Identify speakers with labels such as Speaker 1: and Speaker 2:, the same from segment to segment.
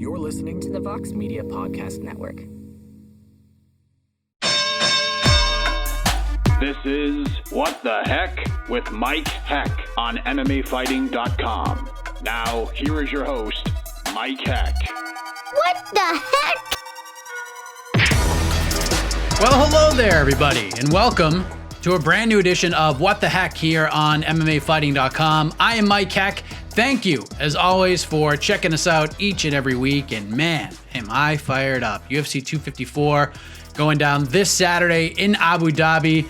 Speaker 1: You're listening to the Vox Media Podcast Network.
Speaker 2: This is What the Heck with Mike Heck on MMAfighting.com. Now, here is your host, Mike Heck.
Speaker 3: What the heck?
Speaker 4: Well, hello there, everybody, and welcome to a brand new edition of What the Heck here on MMAfighting.com. I am Mike Heck. Thank you, as always, for checking us out each and every week. And man, am I fired up. UFC 254 going down this Saturday in Abu Dhabi.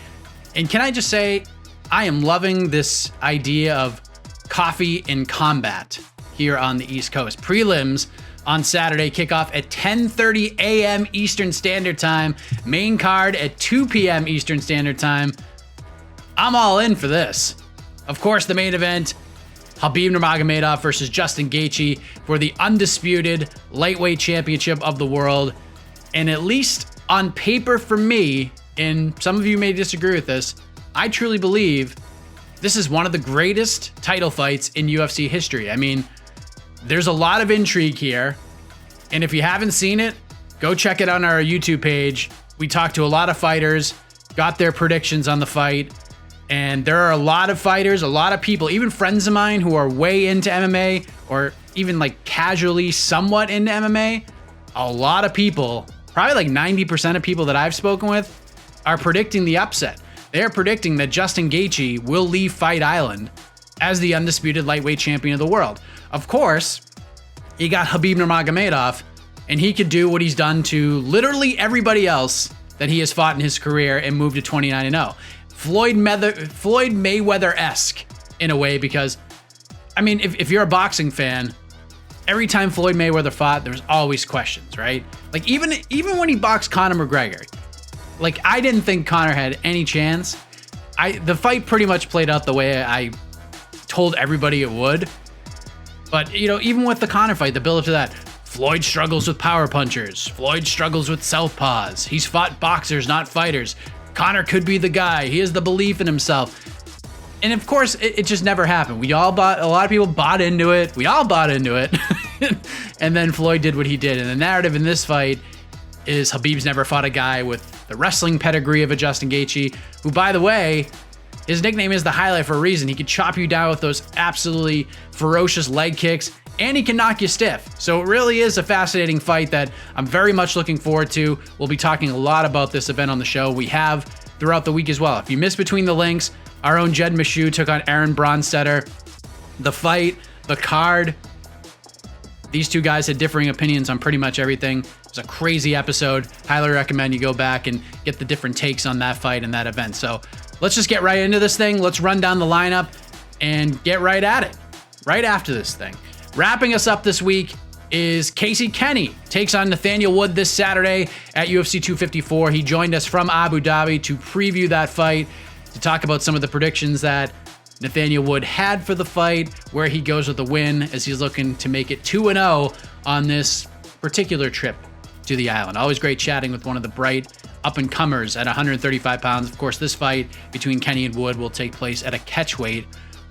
Speaker 4: And can I just say, I am loving this idea of coffee in combat here on the East Coast. Prelims on Saturday kick off at 10:30 a.m. Eastern Standard Time. Main card at 2 p.m. Eastern Standard Time. I'm all in for this. Of course, the main event, Khabib Nurmagomedov versus Justin Gaethje for the undisputed lightweight championship of the world. And at least on paper for me, and some of you may disagree with this, I truly believe this is one of the greatest title fights in UFC history. I mean, there's a lot of intrigue here. And if you haven't seen it, go check it on our YouTube page. We talked to a lot of fighters, got their predictions on the fight. And there are a lot of fighters, a lot of people, even friends of mine who are way into MMA or even like casually somewhat into MMA. A lot of people, probably like 90% of people that I've spoken with, are predicting the upset. They're predicting that Justin Gaethje will leave Fight Island as the undisputed lightweight champion of the world. Of course, you got Khabib Nurmagomedov, and he could do what he's done to literally everybody else that he has fought in his career and move to 29-0. Floyd Mayweather-esque in a way, because, I mean, if you're a boxing fan, every time Floyd Mayweather fought, there's always questions, right? Like even when he boxed Conor McGregor, like I didn't think Conor had any chance. The fight pretty much played out the way I told everybody it would. But, you know, even with the Conor fight, the build up to that, Floyd struggles with power punchers. Floyd struggles with southpaws. He's fought boxers, not fighters. Conor could be the guy. He has the belief in himself. And of course, it just never happened. A lot of people bought into it. We all bought into it. And then Floyd did what he did. And the narrative in this fight is Khabib's never fought a guy with the wrestling pedigree of a Justin Gaethje, who, by the way, his nickname is the Highlight for a reason. He could chop you down with those absolutely ferocious leg kicks, and he can knock you stiff. So it really is a fascinating fight that I'm very much looking forward to. We'll be talking a lot about this event on the show. We have throughout the week as well. If you missed between the links, our own Jed Meshew took on Aaron Bronstetter. The fight, the card, these two guys had differing opinions on pretty much everything. It was a crazy episode. Highly recommend you go back and get the different takes on that fight and that event. So let's just get right into this thing. Let's run down the lineup and get right at it right after this thing. Wrapping us up this week is Casey Kenney. Takes on Nathaniel Wood this Saturday at UFC 254. He joined us from Abu Dhabi to preview that fight, to talk about some of the predictions that Nathaniel Wood had for the fight, where he goes with the win as he's looking to make it 2-0 on this particular trip to the island. Always great chatting with one of the bright up-and-comers at 135 pounds. Of course, this fight between Kenney and Wood will take place at a catchweight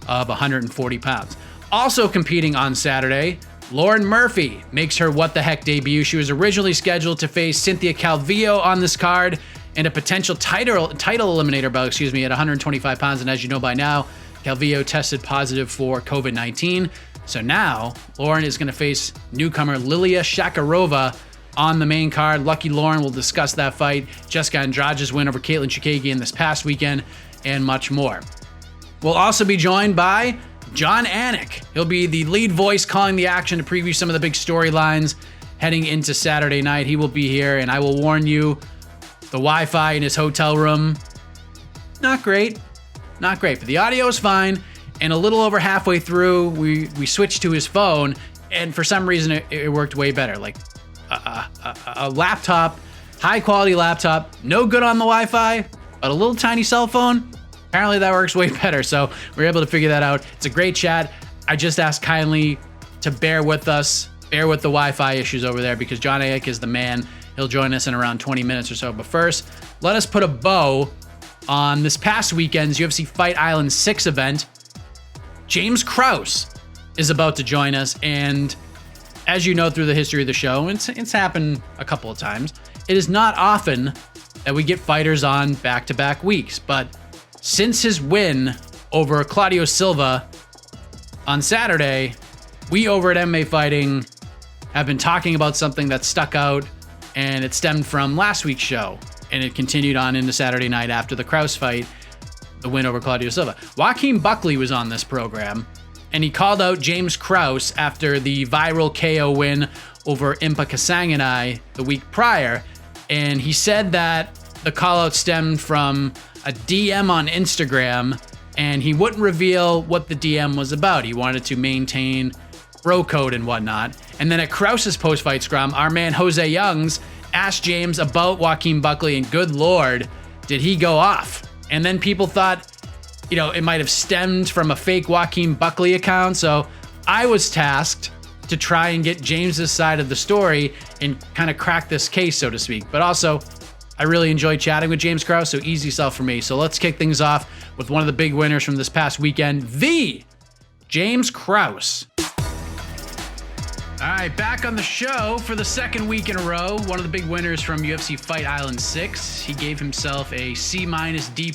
Speaker 4: of 140 pounds. Also competing on Saturday, Lauren Murphy makes her What the Heck debut. She was originally scheduled to face Cynthia Calvillo on this card in a potential title eliminator bout, at 125 pounds. And as you know by now, Calvillo tested positive for COVID-19. So now Lauren is going to face newcomer Liliya Shakirova on the main card. Lucky Lauren will discuss that fight, Jessica Andrade's win over Katlyn Chookagian this past weekend, and much more. We'll also be joined by Jon Anik. He'll be the lead voice calling the action to preview some of the big storylines heading into Saturday night. He will be here, and I will warn you, the Wi-Fi in his hotel room, not great. Not great, but the audio is fine. And a little over halfway through, we switched to his phone, and for some reason it worked way better. Like a laptop, high quality laptop, no good on the Wi-Fi, but a little tiny cell phone, apparently that works way better. So we're able to figure that out. It's a great chat. I just ask kindly to bear with us, bear with the Wi-Fi issues over there, because Jon Anik is the man. He'll join us in around 20 minutes or so. But first, let us put a bow on this past weekend's UFC Fight Island 6 event. James Krause is about to join us, and as you know through the history of the show, it's happened a couple of times. It is not often that we get fighters on back-to-back weeks, but since his win over Claudio Silva on Saturday, we over at MMA Fighting have been talking about something that stuck out, and it stemmed from last week's show, and it continued on into Saturday night after the Krause fight, the win over Claudio Silva. Joaquin Buckley was on this program, and he called out James Krause after the viral KO win over Impa Kasanganay the week prior, and he said that the call-out stemmed from a DM on Instagram, and he wouldn't reveal what the DM was about. He wanted to maintain bro code and whatnot. And then at Krause's post-fight scrum, our man Jose Youngs asked James about Joaquin Buckley, and good Lord, did he go off. And then people thought, it might have stemmed from a fake Joaquin Buckley account. So I was tasked to try and get James's side of the story and kind of crack this case, so to speak. But also, I really enjoyed chatting with James Krause, so easy sell for me. So let's kick things off with one of the big winners from this past weekend, the James Krause. All right, back on the show for the second week in a row. One of the big winners from UFC Fight Island 6. He gave himself a C-D+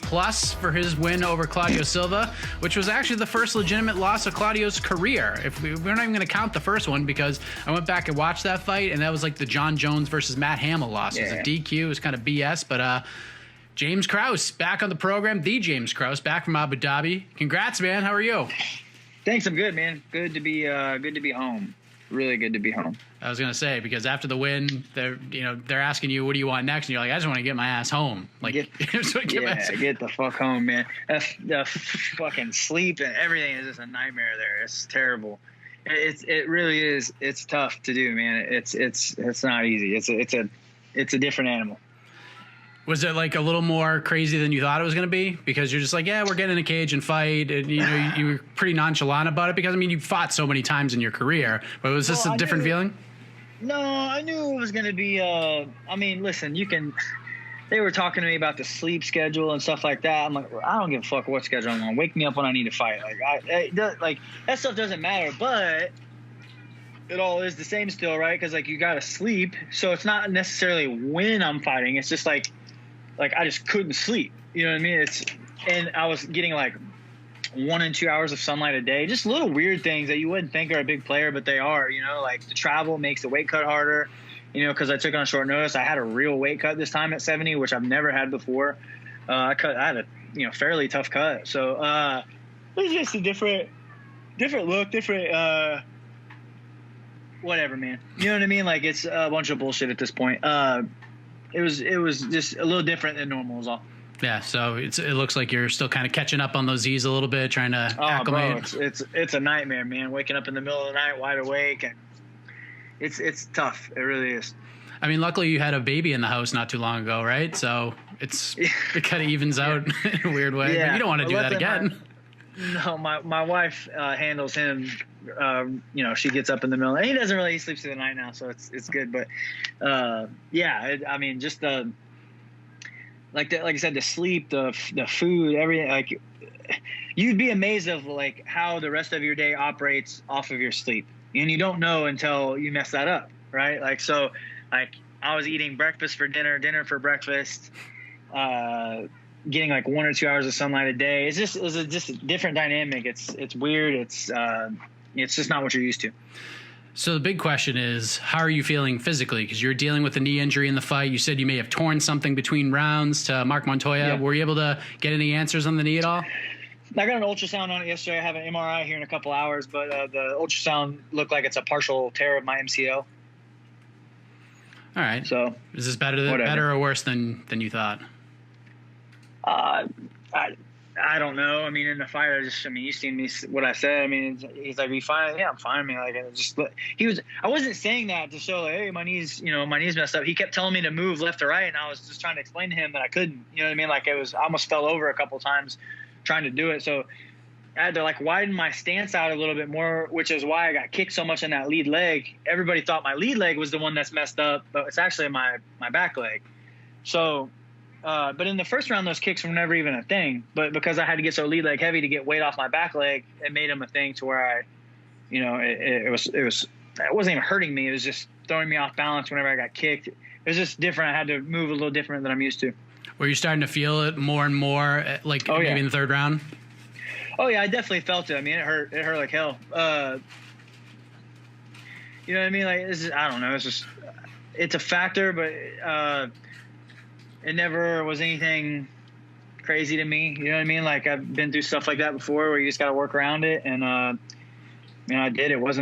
Speaker 4: for his win over Claudio Silva, which was actually the first legitimate loss of Claudio's career. We're not even going to count the first one, because I went back and watched that fight, and that was like the John Jones versus Matt Hamill loss. It was a DQ. It was kind of BS, but James Krause back on the program. The James Krause back from Abu Dhabi. Congrats, man. How are you?
Speaker 5: Thanks. I'm good, man. Good to be home. Really good to be home.
Speaker 4: I was gonna say, because after the win, they're asking you, what do you want next? And you're like, I just want to get my ass home. Like, get
Speaker 5: the fuck home, man. The fucking sleep and everything is just a nightmare there. It's terrible. It really is. It's tough to do, man. It's not easy. It's a different animal.
Speaker 4: Was it like a little more crazy than you thought it was going to be? Because you're just like, yeah, we're getting in a cage and fight. And, you were pretty nonchalant about it, because, you fought so many times in your career. But was this a different feeling?
Speaker 5: No, I knew it was going to be, listen, they were talking to me about the sleep schedule and stuff like that. I'm like, I don't give a fuck what schedule I'm on. Wake me up when I need to fight. Like that stuff doesn't matter, but it all is the same still, right? Because, you got to sleep. So it's not necessarily when I'm fighting. It's just like I just couldn't sleep. You know what I mean? And I was getting 1 and 2 hours of sunlight a day. Just little weird things that you wouldn't think are a big player, but they are. The travel makes the weight cut harder. Because I took on short notice. I had a real weight cut this time at 70, which I've never had before. I had a fairly tough cut. So it was just a different look, different whatever, man. You know what I mean? It's a bunch of bullshit at this point. It was just a little different than normal is all. Yeah,
Speaker 4: so it looks like you're still kind of catching up on those Z's a little bit, trying to acclimate.
Speaker 5: Bro, it's a nightmare, man. Waking up in the middle of the night, wide awake, and it's tough. It really is.
Speaker 4: Luckily you had a baby in the house not too long ago, right? So it kind of evens out in a weird way. Yeah. But you don't want to do that again.
Speaker 5: No, my wife handles him. She gets up in the middle. He doesn't really. He sleeps through the night now, so it's good. But just the like I said, the sleep, the food, everything. You'd be amazed of how the rest of your day operates off of your sleep, and you don't know until you mess that up, right? I was eating breakfast for dinner for breakfast. Getting 1 or 2 hours of sunlight a day. It's just a different dynamic. It's weird. It's just not what you're used to.
Speaker 4: So the big question is, how are you feeling physically? Because you're dealing with a knee injury in the fight. You said you may have torn something between rounds to Mark Montoya. Yeah. Were you able to get any answers on the knee at all?
Speaker 5: I got an ultrasound on it yesterday. I have an MRI here in a couple hours, but the ultrasound looked like it's a partial tear of my MCL.
Speaker 4: All right.
Speaker 5: So
Speaker 4: is this better or worse than you thought?
Speaker 5: I don't know. In the fight, you seen me what I said. He's like, "Are you fine?" Yeah, I'm fine. I wasn't saying that to show hey, my knees messed up. He kept telling me to move left or right, and I was just trying to explain to him that I couldn't. You know what I mean? I almost fell over a couple times trying to do it. So I had to widen my stance out a little bit more, which is why I got kicked so much in that lead leg. Everybody thought my lead leg was the one that's messed up, but it's actually my back leg. So. But in the first round, those kicks were never even a thing. But because I had to get so lead leg heavy to get weight off my back leg, it made them a thing to where it was wasn't even hurting me. It was just throwing me off balance whenever I got kicked. It was just different. I had to move a little different than I'm used to. Were
Speaker 4: you starting to feel it more and more, like maybe in the third round?
Speaker 5: Oh yeah, I definitely felt it. I mean, it hurt like hell. You know what I mean? Like, I don't know. It's a factor, but it never was anything crazy to me. You know what I mean? Like, I've been through stuff like that before where you just got to work around it. And, I did. It was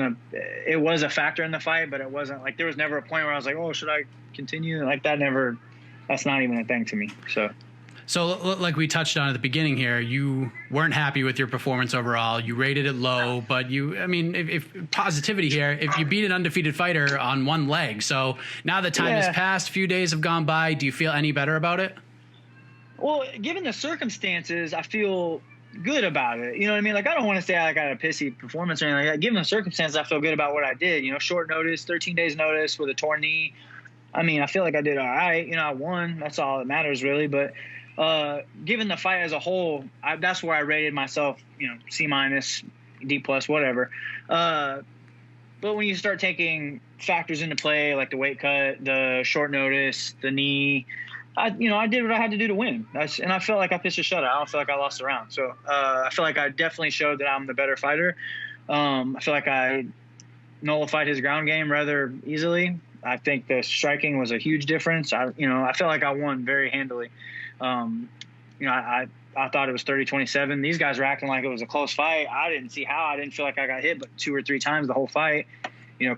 Speaker 5: a factor in the fight, but it wasn't like, there was never a point where I was like, oh, should I continue? Like, that's not even a thing to me.
Speaker 4: So like we touched on at the beginning here, you weren't happy with your performance overall. You rated it low, but if positivity here, if you beat an undefeated fighter on one leg. So now that time has passed, few days have gone by. Do you feel any better about it?
Speaker 5: Well, given the circumstances, I feel good about it. You know what I mean? Like, I don't want to say I got a pissy performance or anything like that. Given the circumstances, I feel good about what I did. Short notice, 13 days notice with a torn knee. I mean, I feel like I did all right. I won. That's all that matters, really. But given the fight as a whole, that's where I rated myself, C-, D+, whatever. But when you start taking factors into play, like the weight cut, the short notice, the knee, I did what I had to do to win. And I felt like I pitched a shutout. I don't feel like I lost a round. So I feel like I definitely showed that I'm the better fighter. I feel like I nullified his ground game rather easily. I think the striking was a huge difference. I feel like I won very handily. I thought it was 30-27. These guys were acting like it was a close fight. I didn't see how. I didn't feel like I got hit but 2 or 3 times the whole fight,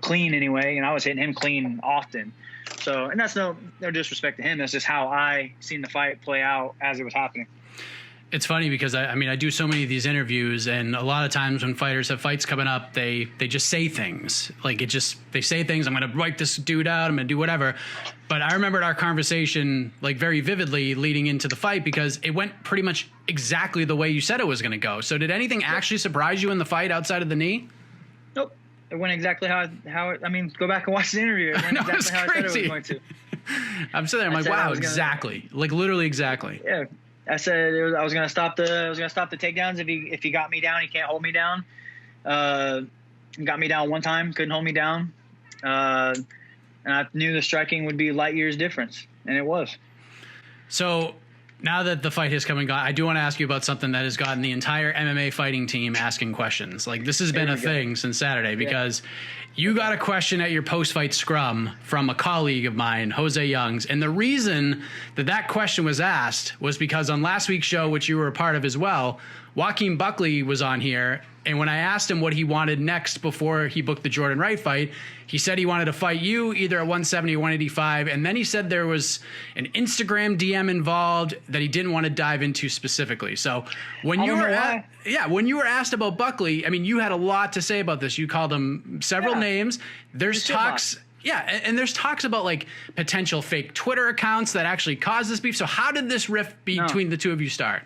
Speaker 5: clean anyway. And I was hitting him clean often. So, and that's no disrespect to him. That's just how I seen the fight play out as it was happening.
Speaker 4: It's funny because I do so many of these interviews, and a lot of times when fighters have fights coming up, they just say things like they say things. I'm going to wipe this dude out. I'm going to do whatever. But I remembered our conversation like very vividly leading into the fight because it went pretty much exactly the way you said it was going to go. So did anything actually surprise you in the fight outside of the knee?
Speaker 5: Nope. It went exactly how it, go back and watch the interview. It went exactly how I said it was going to.
Speaker 4: I'm sitting there, I'm like, wow, exactly. Like literally exactly.
Speaker 5: Yeah. I said I was gonna stop the takedowns if he got me down. He can't hold me down. He got me down one time, couldn't hold me down, and I knew the striking would be light years difference, and it was. So now that the fight has come and gone, I do want to ask you about something that has gotten the entire MMA fighting team asking questions. Like this has been a thing since Saturday because you got a question at your post-fight scrum from a colleague of mine, Jose Youngs. And the reason that question was asked was because on last week's show, which you were a part of as well, Joaquin Buckley was on here. And when I asked him what he wanted next before he booked the Jordan Wright fight, he said he wanted to fight you either at 170 or 185. And then he said there was an Instagram DM involved that he didn't want to dive into specifically. So when you were asked about Buckley, I mean, you had a lot to say about this. You called him several names. There's talks. Yeah, and there's talks about like potential fake Twitter accounts that actually caused this beef. So how did this rift between the two of you start?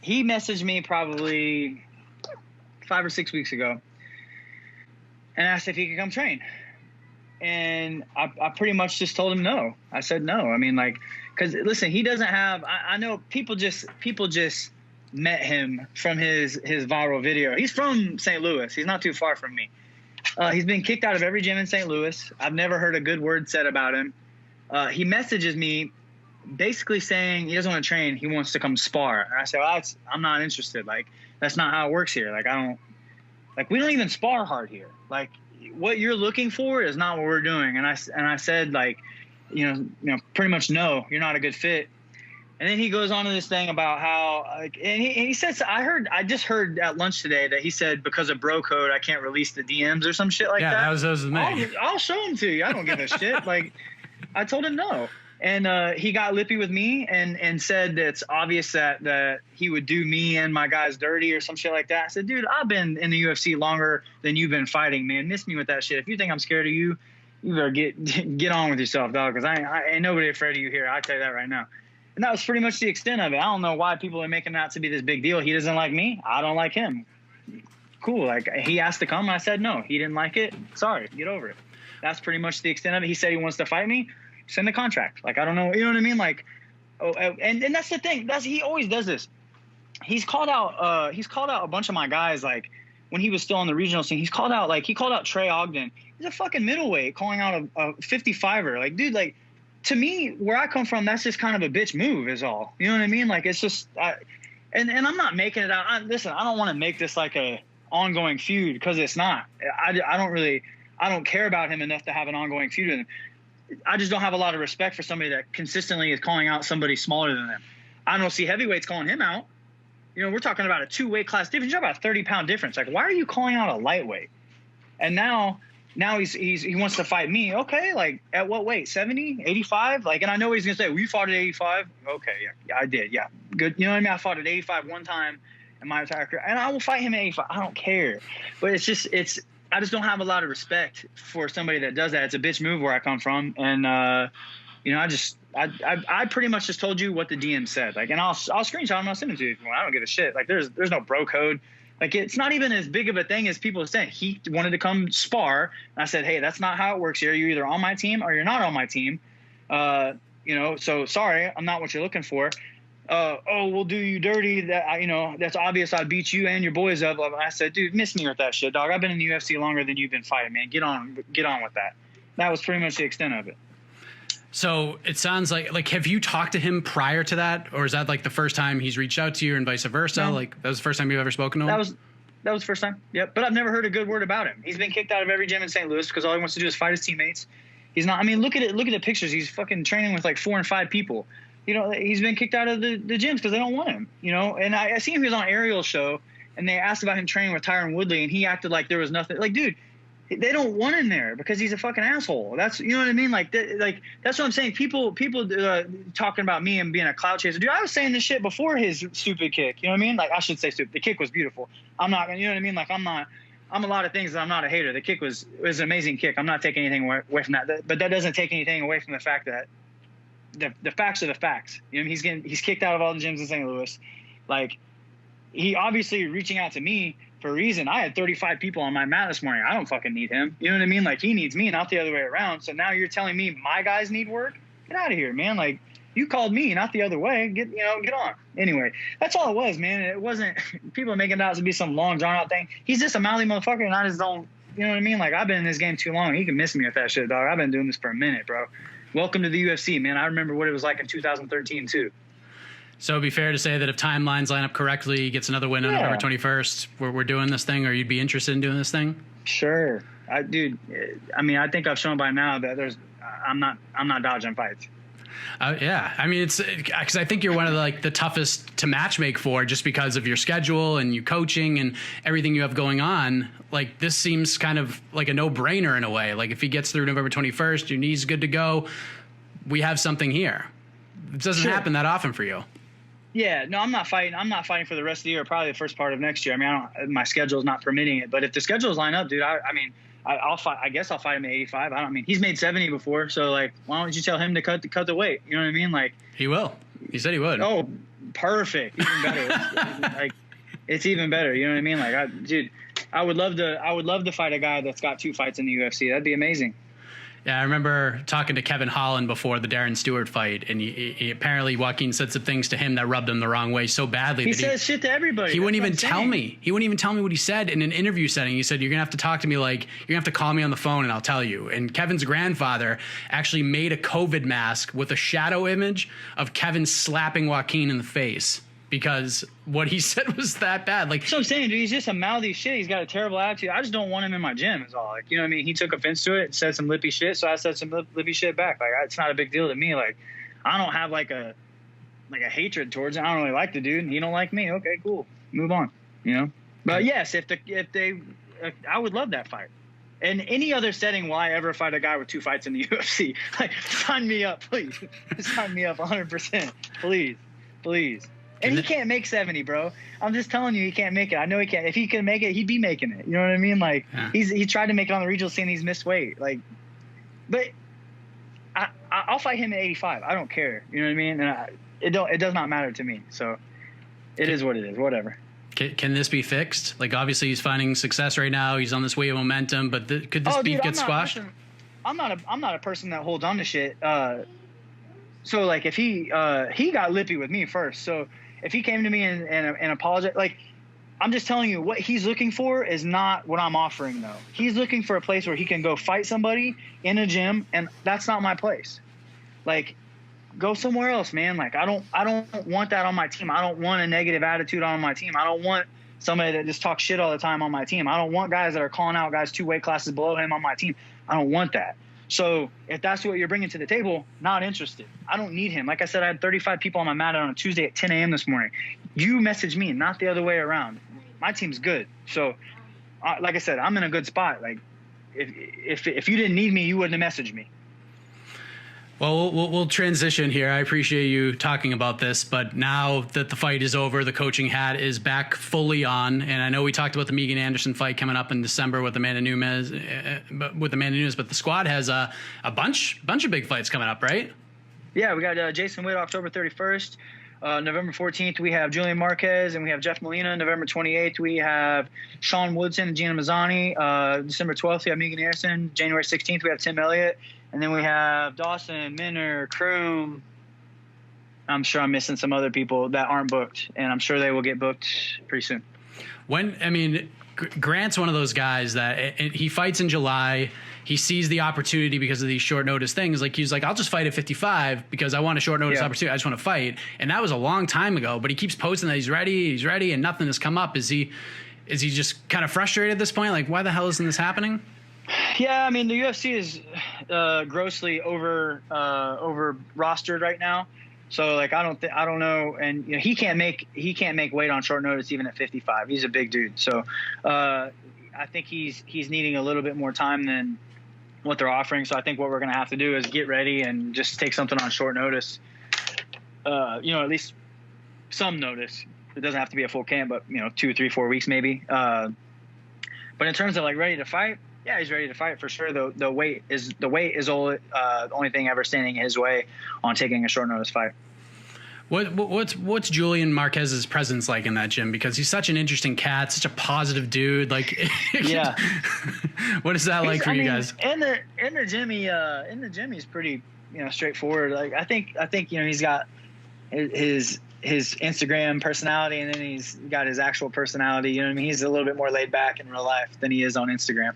Speaker 5: He messaged me probably 5 or 6 weeks ago and asked if he could come train. And I pretty much just told him no. I said no. I mean, like, because listen, he doesn't have. I know people just met him from his viral video. He's from St. Louis. He's not too far from me. He's been kicked out of every gym in St. Louis. I've never heard a good word said about him. He messages me basically saying he doesn't want to train. He wants to come spar. And I said, well, I'm not interested. Like, that's not how it works here. Like, we don't even spar hard here. Like, what you're looking for is not what we're doing. And I said, like, you know, pretty much no, you're not a good fit. And then he goes on to this thing about how, like, and he says, I just heard at lunch today that he said because of bro code, I can't release the DMs or some shit like that.
Speaker 4: Yeah, that was me.
Speaker 5: I'll show them to you. I don't give a shit. Like, I told him no. And he got lippy with me and said that it's obvious that he would do me and my guys dirty or some shit like that. I said, dude, I've been in the UFC longer than you've been fighting, man. Miss me with that shit. If you think I'm scared of you, you better get on with yourself, dog, because I ain't nobody afraid of you here. I tell you that right now. And that was pretty much the extent of it. I don't know why people are making that to be this big deal. He doesn't like me. I don't like him. Cool. Like, he asked to come. And I said no. He didn't like it. Sorry. Get over it. That's pretty much the extent of it. He said he wants to fight me. Send the contract. Like, I don't know. You know what I mean? Like, and that's the thing. He always does this. He's called out a bunch of my guys, like when he was still on the regional scene, he called out Trey Ogden. He's a fucking middleweight calling out a 55er. Like, dude, like, to me, where I come from, that's just kind of a bitch move is all. You know what I mean? Like, it's just, and I'm not making it out. Listen, I don't want to make this like a ongoing feud because it's not. I don't care about him enough to have an ongoing feud with him. I just don't have a lot of respect for somebody that consistently is calling out somebody smaller than them. I don't see heavyweights calling him out. You know, we're talking about a 2-weight class difference. You're talking about a 30-pound difference. Like, why are you calling out a lightweight? And now he wants to fight me. Okay, like, at what weight? 70, 85? Like, and I know he's gonna say, well, you fought at 85. Okay, yeah, I did. Yeah, good. You know what I mean? I fought at 85 one time in my entire career, and I will fight him at 85. I don't care. But I just don't have a lot of respect for somebody that does that. It's a bitch move where I come from, and you know, I pretty much just told you what the DM said. Like, and I'll screenshot him. I'll send it to you. I don't give a shit. Like, there's no bro code. Like, it's not even as big of a thing as people are saying. He wanted to come spar, and I said, hey, that's not how it works here. You're either on my team or you're not on my team. You know, so sorry, I'm not what you're looking for. Oh, we'll do you dirty. That, you know, that's obvious. I beat you and your boys up. I said, dude, miss me with that shit, dog. I've been in the UFC longer than you've been fighting, man. Get on with that. That was pretty much the extent of it.
Speaker 4: So it sounds like have you talked to him prior to that, or is that like the first time he's reached out to you and vice versa? No. Like, that was the first time you've ever spoken to him? That was the first time. Yep. But I've never heard a good word about him. He's been kicked out of every gym in St. Louis because all he wants to do is fight his teammates. He's not. I mean, look at it. Look at the pictures. He's fucking training with like 4 and 5 people. You know, he's been kicked out of the gyms because they don't want him. You know, and I seen him. He was on Ariel's show, and they asked about him training with Tyron Woodley, and he acted like there was nothing. Like, dude, they don't want him there because he's a fucking asshole. That's, you know what I mean? Like that's what I'm saying. People talking about me and being a clout chaser. Dude, I was saying this shit before his stupid kick. You know what I mean? Like, I should say stupid. The kick was beautiful. I'm not, you know what I mean? Like, I'm a lot of things that I'm not a hater. The kick was an amazing kick. I'm not taking anything away from that. But that doesn't take anything away from the fact that the facts are the facts. You know, he's kicked out of all the gyms in St. Louis. Like, he obviously reaching out to me for a reason. I had 35 people on my mat this morning. I don't fucking need him. You know what I mean? Like, he needs me, not the other way around. So now you're telling me my guys need work? Get out of here, man. Like, you called me, not the other way. Get on. Anyway, that's all it was, man. It wasn't people making it out to be some long drawn out thing. He's just a mouthy motherfucker, and I just don't. You know what I mean? Like, I've been in this game too long. He can miss me with that shit, dog. I've been doing this for a minute, bro. Welcome to the UFC, man. I remember what it was like in 2013 too. So it'd be fair to say that if timelines line up correctly, he gets another win on November 21st, we're doing this thing, or you'd be interested in doing this thing? Sure.
Speaker 5: I think I've shown by now that I'm not dodging fights.
Speaker 4: Yeah. I mean, it's because I think you're one of the toughest to matchmake for, just because of your schedule and you coaching and everything you have going on. Like, this seems kind of like a no-brainer in a way. Like, if he gets through November 21st, your knee's good to go, we have something here. It doesn't happen that often for you.
Speaker 5: Yeah, no, I'm not fighting for the rest of the year, probably the first part of next year. I mean, my schedule's not permitting it, but if the schedules line up, dude, I'll fight. I guess I'll fight him at 85. He's made 70 before, so like, why don't you tell him to cut the weight? You know what I mean? Like,
Speaker 4: he will. He said he would.
Speaker 5: Oh, perfect. Even better. It's even better. You know what I mean? Like, dude, I would love to fight a guy that's got 2 fights in the UFC. That'd be amazing.
Speaker 4: Yeah, I remember talking to Kevin Holland before the Darren Stewart fight, and he apparently Joaquin said some things to him that rubbed him the wrong way so badly.
Speaker 5: He says shit to everybody.
Speaker 4: He wouldn't even tell me. He wouldn't even tell me what he said in an interview setting. He said, "You're gonna have to talk to me. Like, you're gonna have to call me on the phone, and I'll tell you." And Kevin's grandfather actually made a COVID mask with a shadow image of Kevin slapping Joaquin in the face, because what he said was that bad. Like,
Speaker 5: so I'm saying, dude, he's just a mouthy shit. He's got a terrible attitude. I just don't want him in my gym is all. Like, you know what I mean? He took offense to it, said some lippy shit, so I said some lippy shit back. Like, it's not a big deal to me. Like, I don't have like a hatred towards him. I don't really like the dude, and he don't like me. Okay, cool. Move on. You know? But yes, I would love that fight. In any other setting, will I ever fight a guy with 2 fights in the UFC? Like, sign me up, please. Sign me up 100%. Please. And he can't make 70, bro. I'm just telling you, he can't make it. I know he can't. If he could make it, he'd be making it. You know what I mean? Like, he tried to make it on the regional scene. He's missed weight. Like, but I'll fight him at 85. I don't care. You know what I mean? And it does not matter to me. So it is what it is. Whatever.
Speaker 4: Can this be fixed? Like, obviously he's finding success right now. He's on this wave of momentum. But could this beef get squashed?
Speaker 5: I'm not a person that holds on to shit. So like, if he got lippy with me first, so if he came to me and apologized, like, I'm just telling you, what he's looking for is not what I'm offering, though. He's looking for a place where he can go fight somebody in a gym, and that's not my place. Like, go somewhere else, man. Like, I don't want that on my team. I don't want a negative attitude on my team. I don't want somebody that just talks shit all the time on my team. I don't want guys that are calling out guys 2 weight classes below him on my team. I don't want that. So if that's what you're bringing to the table, not interested. I don't need him. Like I said, I had 35 people on my mat on a Tuesday at 10 a.m. this morning. You messaged me, not the other way around. My team's good. So, like I said, I'm in a good spot. Like, if you didn't need me, you wouldn't have messaged me.
Speaker 4: Well, we'll transition here. I appreciate you talking about this, but now that the fight is over, the coaching hat is back fully on. And I know we talked about the Megan Anderson fight coming up in December with Amanda Nunes, but the squad has a bunch of big fights coming up, right? Yeah, we got Jason Witt October 31st. November 14th, we have Julian Marquez and we have Jeff Molina. November 28th, we have Sean Woodson and Gina Mazzani. December 12th, we have Megan Anderson. January 16th, we have Tim Elliott. And then we have Dawson, Minner, Kroom. I'm sure I'm missing some other people that aren't booked, and I'm sure they will get booked pretty soon. Grant's one of those guys that he fights in July. He sees the opportunity because of these short notice things. Like, he's like, I'll just fight at 55 because I want a short notice opportunity. I just want to fight. And that was a long time ago, but he keeps posting that he's ready, and nothing has come up. Is he just kind of frustrated at this point? Like, why the hell isn't this happening? Yeah, I mean, the UFC is grossly over rostered right now. So, like, I don't know, and you know, he can't make weight on short notice even at 55. He's a big dude. So, I think he's needing a little bit more time than what they're offering. So I think what we're going to have to do is get ready and just take something on short notice. At least some notice. It doesn't have to be a full camp, but 2, 3, 4 weeks maybe. But in terms of like ready to fight, yeah, he's ready to fight for sure. The weight is the only thing ever standing his way on taking a short notice fight. What's Julian Marquez's presence like in that gym? Because he's such an interesting cat, such a positive dude. Like, yeah. What is that like for you guys? In the gym, he's pretty straightforward. Like, I think he's got his Instagram personality, and then he's got his actual personality. You know what I mean? He's a little bit more laid back in real life than he is on Instagram.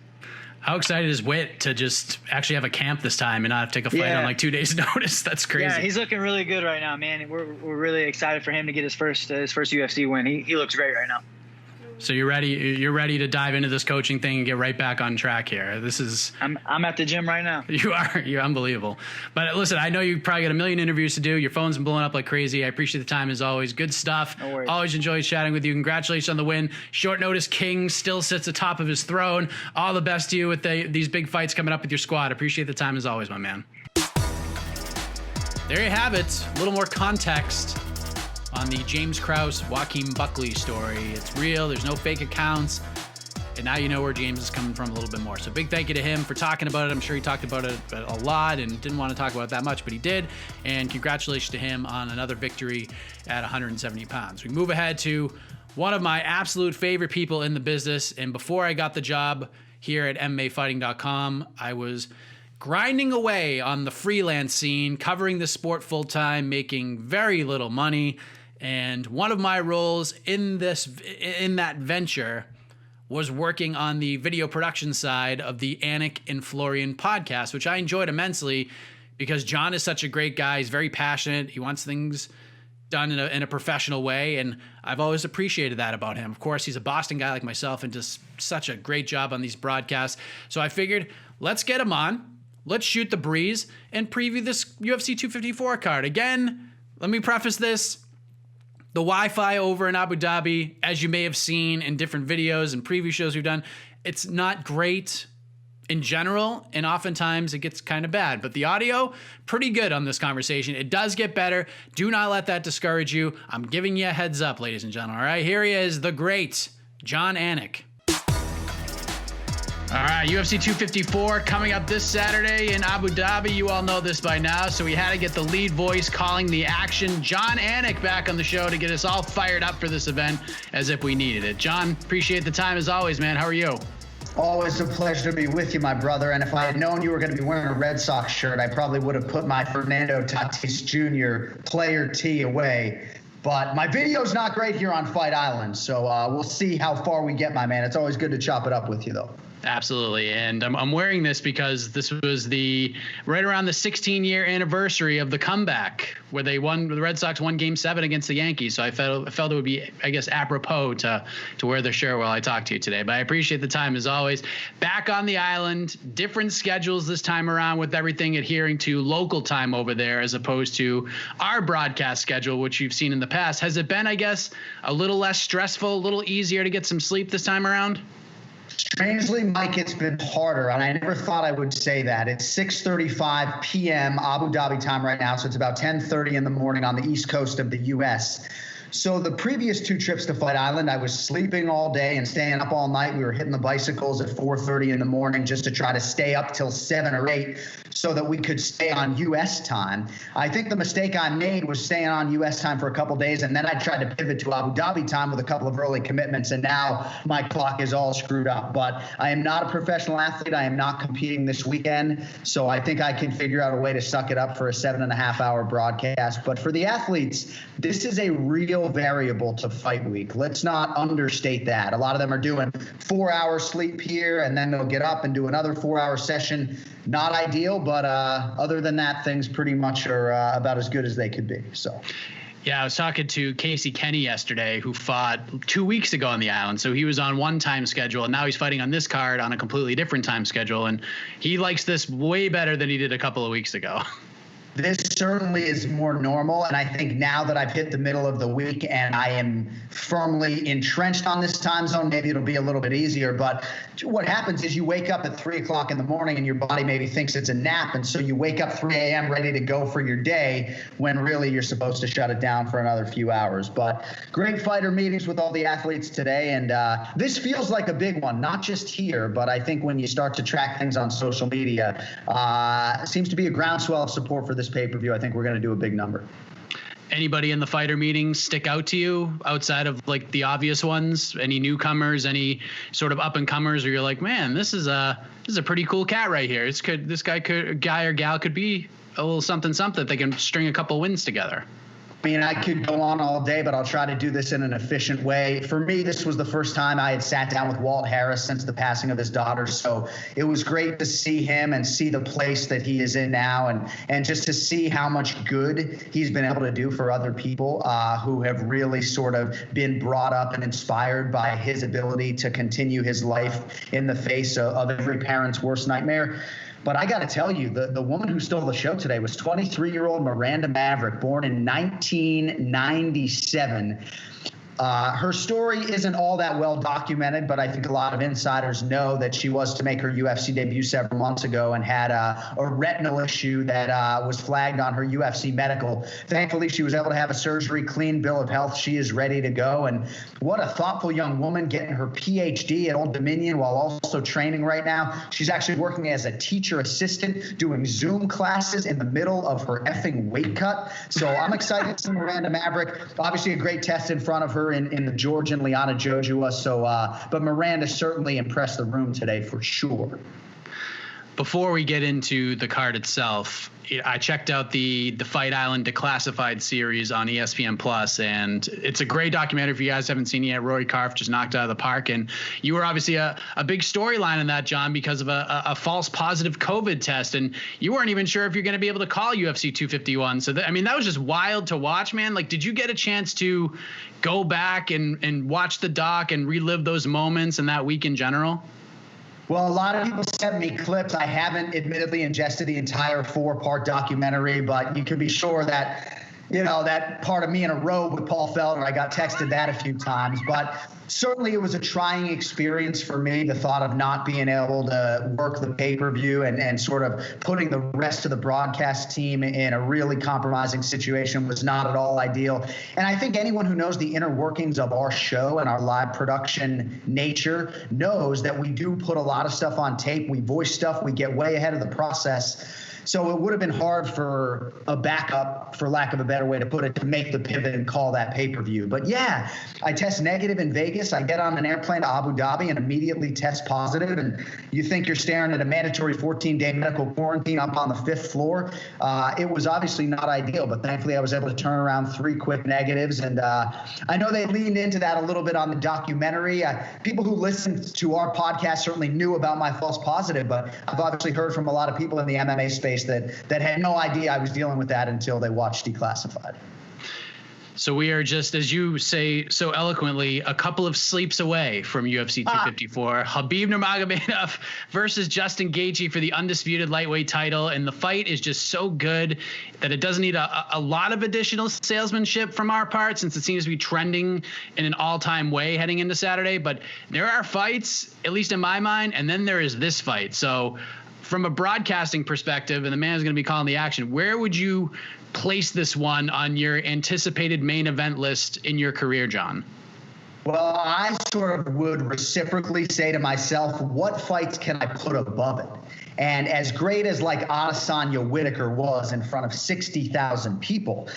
Speaker 4: How excited is Witt to just actually have a camp this time and not have to take a fight on like 2 days' notice? That's crazy. Yeah, he's looking really good right now, man. We're really excited for him to get his first UFC win. He looks great right now. So you're ready to dive into this coaching thing and get right back on track here. I'm at the gym right now. You're unbelievable. But listen, I know you probably got a million interviews to do. Your phone's been blowing up like crazy. I appreciate the time as always. Good stuff. No worries. Always enjoy chatting with you. Congratulations on the win. Short notice king still sits atop of his throne. All the best to you with these big fights coming up with your squad. Appreciate the time as always, my man. There you have it. A little more context on the James Krause, Joaquin Buckley story. It's real. There's no fake accounts. And now you know where James is coming from a little bit more. So big thank you to him for talking about it. I'm sure he talked about it a lot and didn't want to talk about it that much, but he did. And congratulations to him on another victory at 170 pounds. We move ahead to one of my absolute favorite people in the business. And before I got the job here at MMAfighting.com, I was grinding away on the freelance scene, covering the sport full time, making very little money. And one of my roles in that venture was working on the video production side of the Anik and Florian podcast, which I enjoyed immensely because John is such a great guy. He's very passionate. He wants things done in a professional way, and I've always appreciated that about him. Of course, he's a Boston guy like myself and does such a great job on these broadcasts. So I figured, let's get him on. Let's shoot the breeze and preview this UFC 254 card. Again, let me preface this. The Wi-Fi over in Abu Dhabi, as you may have seen in different videos and preview shows we've done, it's not great in general, and oftentimes it gets kind of bad. But the audio, pretty good on this conversation. It does get better. Do not let that discourage you. I'm giving you a heads up, ladies and gentlemen. All right, here he is, the great Jon Anik. All right, UFC 254 coming up this Saturday in Abu Dhabi. You all know this by now, so we had to get the lead voice calling the action, Jon Anik, back on the show to get us all fired up for this event as if we needed it. John, appreciate the time as always, man. How are you?
Speaker 6: Always a pleasure to be with you, my brother. And if I had known you were going to be wearing a Red Sox shirt, I probably would have put my Fernando Tatis Jr. player tee away. But my video's not great here on Fight Island, so we'll see how far we get, my man. It's always good to chop it up with you, though.
Speaker 4: Absolutely. And I'm wearing this because this was right around the 16-year anniversary of the comeback where the Red Sox won Game 7 against the Yankees. So I felt it would be, I guess, apropos to wear the shirt while I talk to you today. But I appreciate the time as always. Back on the island, different schedules this time around with everything adhering to local time over there as opposed to our broadcast schedule, which you've seen in the past. Has it been, I guess, a little less stressful, a little easier to get some sleep this time around?
Speaker 6: Strangely, Mike, it's been harder, and I never thought I would say that. It's 6:35 p.m. Abu Dhabi time right now, so it's about 10:30 in the morning on the east coast of the U.S. So the previous 2 trips to Fight Island, I was sleeping all day and staying up all night. We were hitting the bicycles at 4:30 in the morning just to try to stay up till 7 or 8 so that we could stay on U.S. time. I think the mistake I made was staying on U.S. time for a couple days, and then I tried to pivot to Abu Dhabi time with a couple of early commitments, and now my clock is all screwed up. But I am not a professional athlete. I am not competing this weekend, so I think I can figure out a way to suck it up for a 7.5-hour broadcast. But for the athletes, this is a real variable to fight week. Let's not understate that. A lot of them are doing 4-hour sleep here, and then they'll get up and do another 4-hour session. Not ideal, but other than that, things pretty much are about as good as they could be. So.
Speaker 4: Yeah, I was talking to Casey Kenney yesterday, who fought 2 weeks ago on the island. So he was on one time schedule, and now he's fighting on this card on a completely different time schedule. And he likes this way better than he did a couple of weeks ago.
Speaker 6: This certainly is more normal, and I think now that I've hit the middle of the week and I am firmly entrenched on this time zone, maybe it'll be a little bit easier. But what happens is you wake up at 3 o'clock in the morning and your body maybe thinks it's a nap, and so you wake up 3 a.m. ready to go for your day when really you're supposed to shut it down for another few hours. But great fighter meetings with all the athletes today, and this feels like a big one, not just here, but I think when you start to track things on social media, it seems to be a groundswell of support for this pay-per-view. I think we're going to do a big number.
Speaker 4: Anybody in the fighter meetings stick out to you outside of like the obvious ones? Any newcomers, any sort of up and comers where you're like, man, this is a pretty cool cat right here. This guy or gal could be a little something that they can string a couple wins together.
Speaker 6: I mean, I could go on all day, but I'll try to do this in an efficient way. For me, this was the first time I had sat down with Walt Harris since the passing of his daughter. So it was great to see him and see the place that he is in now, and just to see how much good he's been able to do for other people who have really sort of been brought up and inspired by his ability to continue his life in the face of every parent's worst nightmare. But I got to tell you, the woman who stole the show today was 23-year-old Miranda Maverick, born in 1997. Her story isn't all that well documented, but I think a lot of insiders know that she was to make her UFC debut several months ago and had a retinal issue that was flagged on her UFC medical. Thankfully, she was able to have a surgery, clean bill of health. She is ready to go. And what a thoughtful young woman, getting her PhD at Old Dominion while also training right now. She's actually working as a teacher assistant, doing Zoom classes in the middle of her effing weight cut. So I'm excited to see Miranda Maverick. Obviously a great test in front of her in the Georgian Liana Jojua. So, but Miranda certainly impressed the room today for sure.
Speaker 4: Before we get into the card itself, I checked out the Fight Island Declassified series on ESPN Plus, and it's a great documentary. If you guys haven't seen it yet, Rory Karpf just knocked it out of the park. And you were obviously a big storyline in that, John, because of a false positive COVID test, and you weren't even sure if you're going to be able to call UFC 251. So that was just wild to watch, man. Like, did you get a chance to go back and watch the doc and relive those moments and that week in general?
Speaker 6: Well, a lot of people sent me clips. I haven't admittedly ingested the entire 4-part documentary, but you can be sure that, that part of me in a robe with Paul Felder, I got texted that a few times. But certainly it was a trying experience for me, the thought of not being able to work the pay-per-view and sort of putting the rest of the broadcast team in a really compromising situation was not at all ideal. And I think anyone who knows the inner workings of our show and our live production nature knows that we do put a lot of stuff on tape. We voice stuff. We get way ahead of the process. So it would have been hard for a backup, for lack of a better better way to put it, to make the pivot and call that pay-per-view. But yeah, I test negative in Vegas. I get on an airplane to Abu Dhabi and immediately test positive. And you think you're staring at a mandatory 14-day medical quarantine up on the 5th floor. It was obviously not ideal, but thankfully I was able to turn around 3 quick negatives. And I know they leaned into that a little bit on the documentary. People who listened to our podcast certainly knew about my false positive, but I've obviously heard from a lot of people in the MMA space that had no idea I was dealing with that until they watched Declassified.
Speaker 4: So we are just, as you say so eloquently, a couple of sleeps away from UFC 254. Khabib Nurmagomedov versus Justin Gaethje for the undisputed lightweight title. And the fight is just so good that it doesn't need a lot of additional salesmanship from our part, since it seems to be trending in an all-time way heading into Saturday. But there are fights, at least in my mind, and then there is this fight. So from a broadcasting perspective, and the man is going to be calling the action, where would you place this one on your anticipated main event list in your career, Jon?
Speaker 6: Well, I sort of would reciprocally say to myself, what fights can I put above it? And as great as like Adesanya Whitaker was in front of 60,000 people,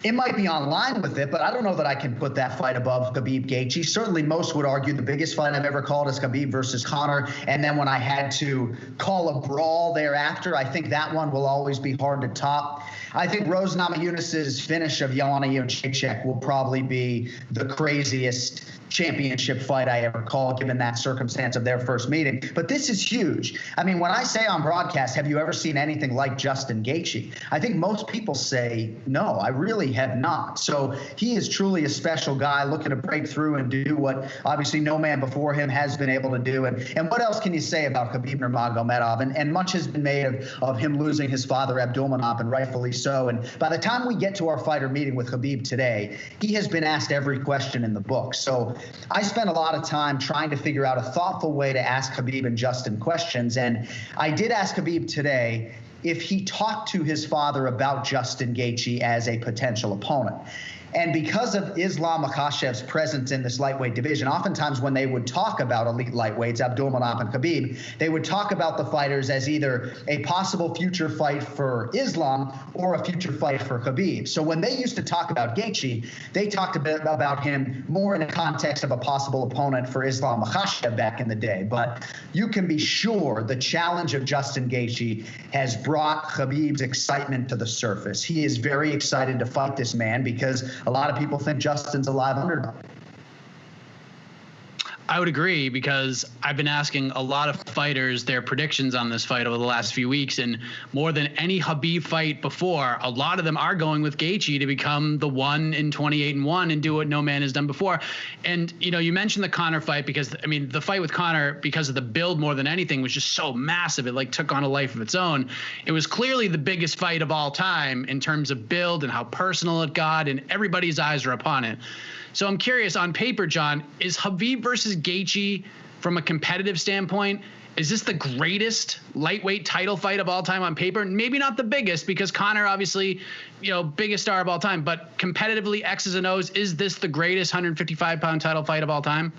Speaker 6: it might be on line with it, but I don't know that I can put that fight above Khabib Gaethje. Certainly most would argue the biggest fight I've ever called is Khabib versus Conor. And then when I had to call a brawl thereafter, I think that one will always be hard to top. I think Rose Namajunas' finish of Joanna Jędrzejczyk will probably be the craziest championship fight I ever called, given that circumstance of their first meeting. But this is huge. I mean, when I say on broadcast, have you ever seen anything like Justin Gaethje? I think most people say, no, I really have not. So he is truly a special guy looking to break through and do what obviously no man before him has been able to do. And what else can you say about Khabib Nurmagomedov? And much has been made of him losing his father, Abdulmanap, and rightfully so. And by the time we get to our fighter meeting with Khabib today, he has been asked every question in the book. So I spent a lot of time trying to figure out a thoughtful way to ask Khabib and Justin questions. And I did ask Khabib today if he talked to his father about Justin Gaethje as a potential opponent. And because of Islam Makhachev's presence in this lightweight division, oftentimes when they would talk about elite lightweights, Abdulmanap and Khabib, they would talk about the fighters as either a possible future fight for Islam or a future fight for Khabib. So when they used to talk about Gaethje, they talked a bit about him more in the context of a possible opponent for Islam Makhachev back in the day. But you can be sure the challenge of Justin Gaethje has brought Khabib's excitement to the surface. He is very excited to fight this man because a lot of people think Justin's a live underdog.
Speaker 4: I would agree, because I've been asking a lot of fighters their predictions on this fight over the last few weeks, and more than any Khabib fight before, a lot of them are going with Gaethje to become the one in 28-1 and do what no man has done before. And, you know, you mentioned the Conor fight because, I mean, the fight with Conor, because of the build more than anything, was just so massive. It like took on a life of its own. It was clearly the biggest fight of all time in terms of build and how personal it got, and everybody's eyes were upon it. So I'm curious, on paper, Jon, is Khabib versus Gaethje, from a competitive standpoint, is this the greatest lightweight title fight of all time on paper? Maybe not the biggest, because Conor, obviously, you know, biggest star of all time, but competitively, X's and O's, is this the greatest 155-pound title fight of all time?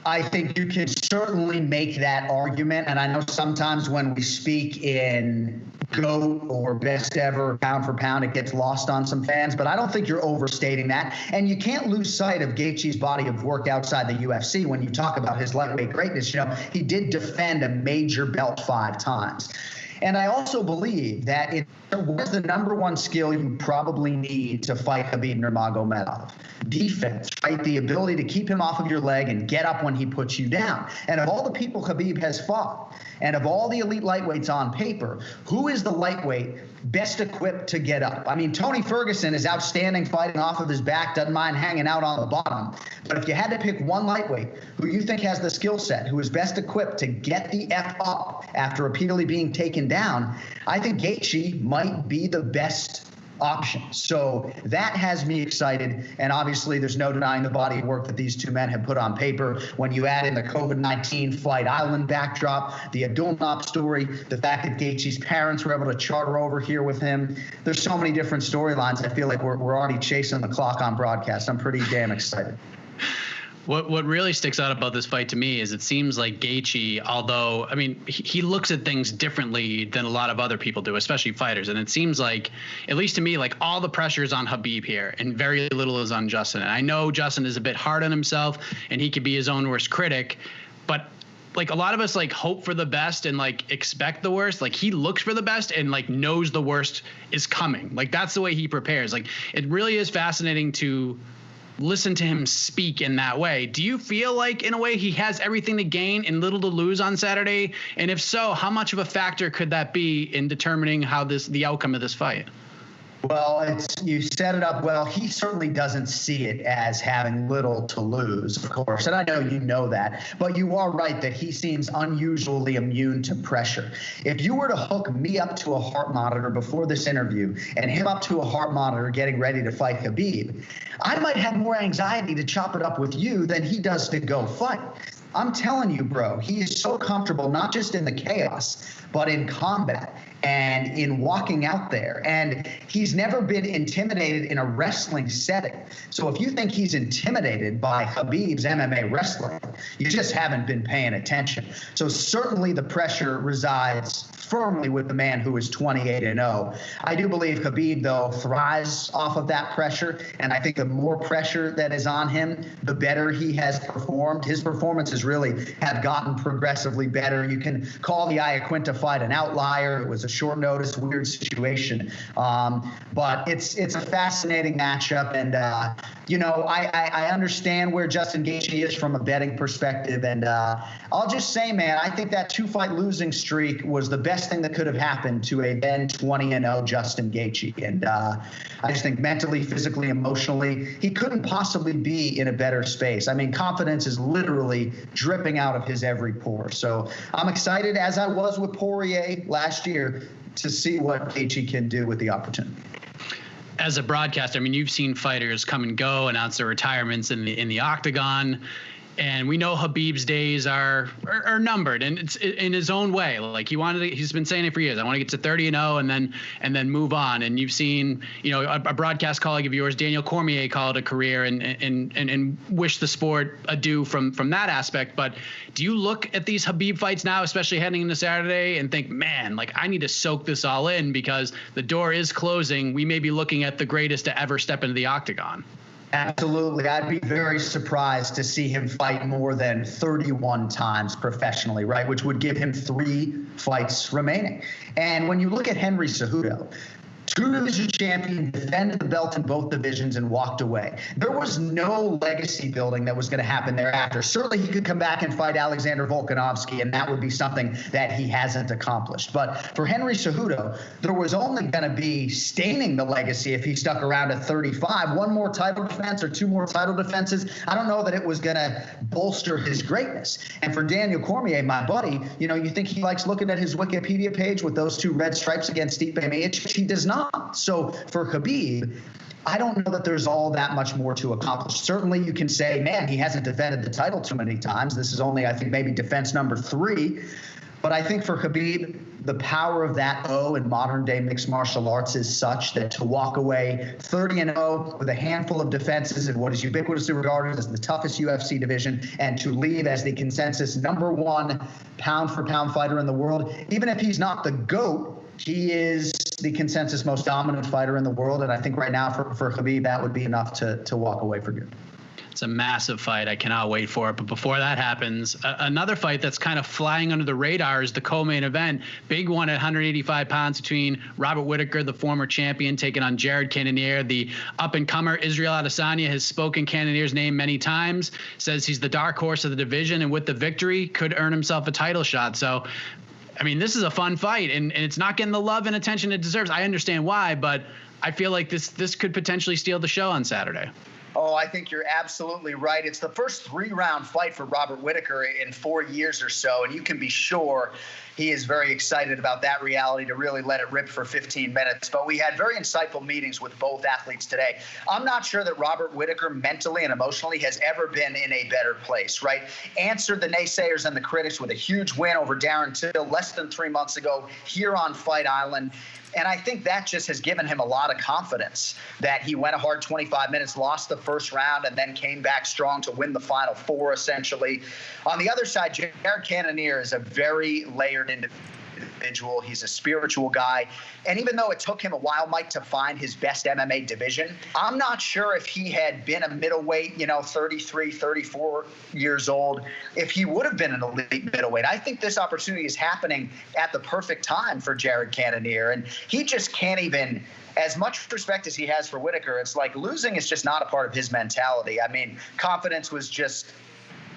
Speaker 6: I think you can certainly make that argument. And I know sometimes when we speak in GOAT or best ever pound for pound, it gets lost on some fans, but I don't think you're overstating that. And you can't lose sight of Gaethje's body of work outside the UFC when you talk about his lightweight greatness. You know, he did defend a major belt 5 times. And I also believe that it was the number one skill you probably need to fight Khabib Nurmagomedov. Defense, right? The ability to keep him off of your leg and get up when he puts you down. And of all the people Khabib has fought, and of all the elite lightweights on paper, who is the lightweight best equipped to get up? I mean, Tony Ferguson is outstanding fighting off of his back, doesn't mind hanging out on the bottom. But if you had to pick one lightweight who you think has the skill set, who is best equipped to get the F up after repeatedly being taken down, I think Gaethje might be the best option. So that has me excited. And obviously there's no denying the body of work that these two men have put on paper. When you add in the COVID-19 Fight Island backdrop, the Abdulmanap story, the fact that Gaethje's parents were able to charter over here with him, there's so many different storylines. I feel like we're already chasing the clock on broadcast. I'm pretty damn excited.
Speaker 4: What really sticks out about this fight to me is it seems like Gaethje, although, I mean, he looks at things differently than a lot of other people do, especially fighters. And it seems like, at least to me, like all the pressure is on Khabib here and very little is on Justin. And I know Justin is a bit hard on himself and he could be his own worst critic, but like a lot of us like hope for the best and like expect the worst. Like he looks for the best and like knows the worst is coming. Like that's the way he prepares. Like it really is fascinating to listen to him speak in that way. Do you feel like in a way he has everything to gain and little to lose on Saturday? And if so, how much of a factor could that be in determining how the outcome of this fight?
Speaker 6: Well, you set it up well. He certainly doesn't see it as having little to lose, of course, and I know you know that. But you are right that he seems unusually immune to pressure. If you were to hook me up to a heart monitor before this interview and him up to a heart monitor getting ready to fight Khabib, I might have more anxiety to chop it up with you than he does to go fight. I'm telling you, bro, he is so comfortable, not just in the chaos, but in combat and in walking out there. And he's never been intimidated in a wrestling setting. So if you think he's intimidated by Khabib's MMA wrestling, you just haven't been paying attention. So certainly the pressure resides firmly with the man who is 28-0. I do believe Khabib, though, thrives off of that pressure. And I think the more pressure that is on him, the better he has performed. His performances really have gotten progressively better. You can call the Iaquinta fight an outlier. It was a short notice, weird situation. But it's a fascinating matchup. And, I understand where Justin Gaethje is from a betting perspective. And I'll just say, man, I think that 2-fight losing streak was the best thing that could have happened to a then 20-0 Justin Gaethje. And I just think mentally, physically, emotionally, he couldn't possibly be in a better space. I mean, confidence is literally dripping out of his every pore. So I'm excited, as I was with Poirier last year, to see what Gaethje can do with the opportunity.
Speaker 4: As a broadcaster, I mean, you've seen fighters come and go, announce their retirements in the octagon. And we know Khabib's days are numbered, and it's in his own way. Like he's been saying it for years. I want to get to 30-0 and then move on. And you've seen, a broadcast colleague of yours, Daniel Cormier, call it a career and wish the sport adieu from that aspect. But do you look at these Khabib fights now, especially heading into Saturday, and think, man, like I need to soak this all in because the door is closing. We may be looking at the greatest to ever step into the octagon.
Speaker 6: Absolutely. I'd be very surprised to see him fight more than 31 times professionally, right, which would give him 3 fights remaining. And when you look at Henry Cejudo, 2-division champion, defended the belt in both divisions and walked away. There was no legacy building that was going to happen thereafter. Certainly he could come back and fight Alexander Volkanovski, and that would be something that he hasn't accomplished. But for Henry Cejudo, there was only going to be staining the legacy if he stuck around at 35. 1 more title defense or 2 more title defenses. I don't know that it was going to bolster his greatness. And for Daniel Cormier, my buddy, you think he likes looking at his Wikipedia page with those 2 red stripes against Stipe Miocic? He does not. So for Khabib, I don't know that there's all that much more to accomplish. Certainly you can say, man, he hasn't defended the title too many times. This is only, I think, maybe defense number 3. But I think for Khabib, the power of that O in modern day mixed martial arts is such that to walk away 30-0 with a handful of defenses in what is ubiquitously regarded as the toughest UFC division, and to leave as the consensus number 1 pound for pound fighter in the world, even if he's not the GOAT, he is the consensus most dominant fighter in the world. And I think right now for Khabib, that would be enough to walk away for good.
Speaker 4: It's a massive fight. I cannot wait for it. But before that happens, another fight that's kind of flying under the radar is the co-main event. Big one at 185 pounds between Robert Whittaker, the former champion, taking on Jared Cannonier. The up-and-comer Israel Adesanya has spoken Cannonier's name many times, says he's the dark horse of the division, and with the victory could earn himself a title shot. So, I mean, this is a fun fight, and it's not getting the love and attention it deserves. I understand why, but I feel like this could potentially steal the show on Saturday.
Speaker 6: Oh, I think you're absolutely right. It's the first 3-round fight for Robert Whittaker in 4 years or so, and you can be sure he is very excited about that reality to really let it rip for 15 minutes. But we had very insightful meetings with both athletes today. I'm not sure that Robert Whittaker mentally and emotionally has ever been in a better place, right? Answered the naysayers and the critics with a huge win over Darren Till less than 3 months ago here on Fight Island. And I think that just has given him a lot of confidence that he went a hard 25 minutes, lost the first round, and then came back strong to win the final 4, essentially. On the other side, Jared Cannonier is a very layered individual. He's a spiritual guy. And even though it took him a while, Mike, to find his best MMA division, I'm not sure if he had been a middleweight, 33, 34 years old, if he would have been an elite middleweight. I think this opportunity is happening at the perfect time for Jared Cannonier. And he just can't even, as much respect as he has for Whittaker, it's like losing is just not a part of his mentality. I mean, confidence was just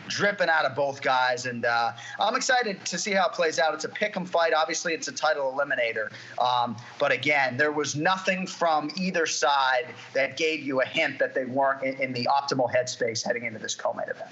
Speaker 6: dripping out of both guys, and I'm excited to see how it plays out. It's a pick'em fight. Obviously, it's a title eliminator. But again, there was nothing from either side that gave you a hint that they weren't in the optimal headspace heading into this co-main event.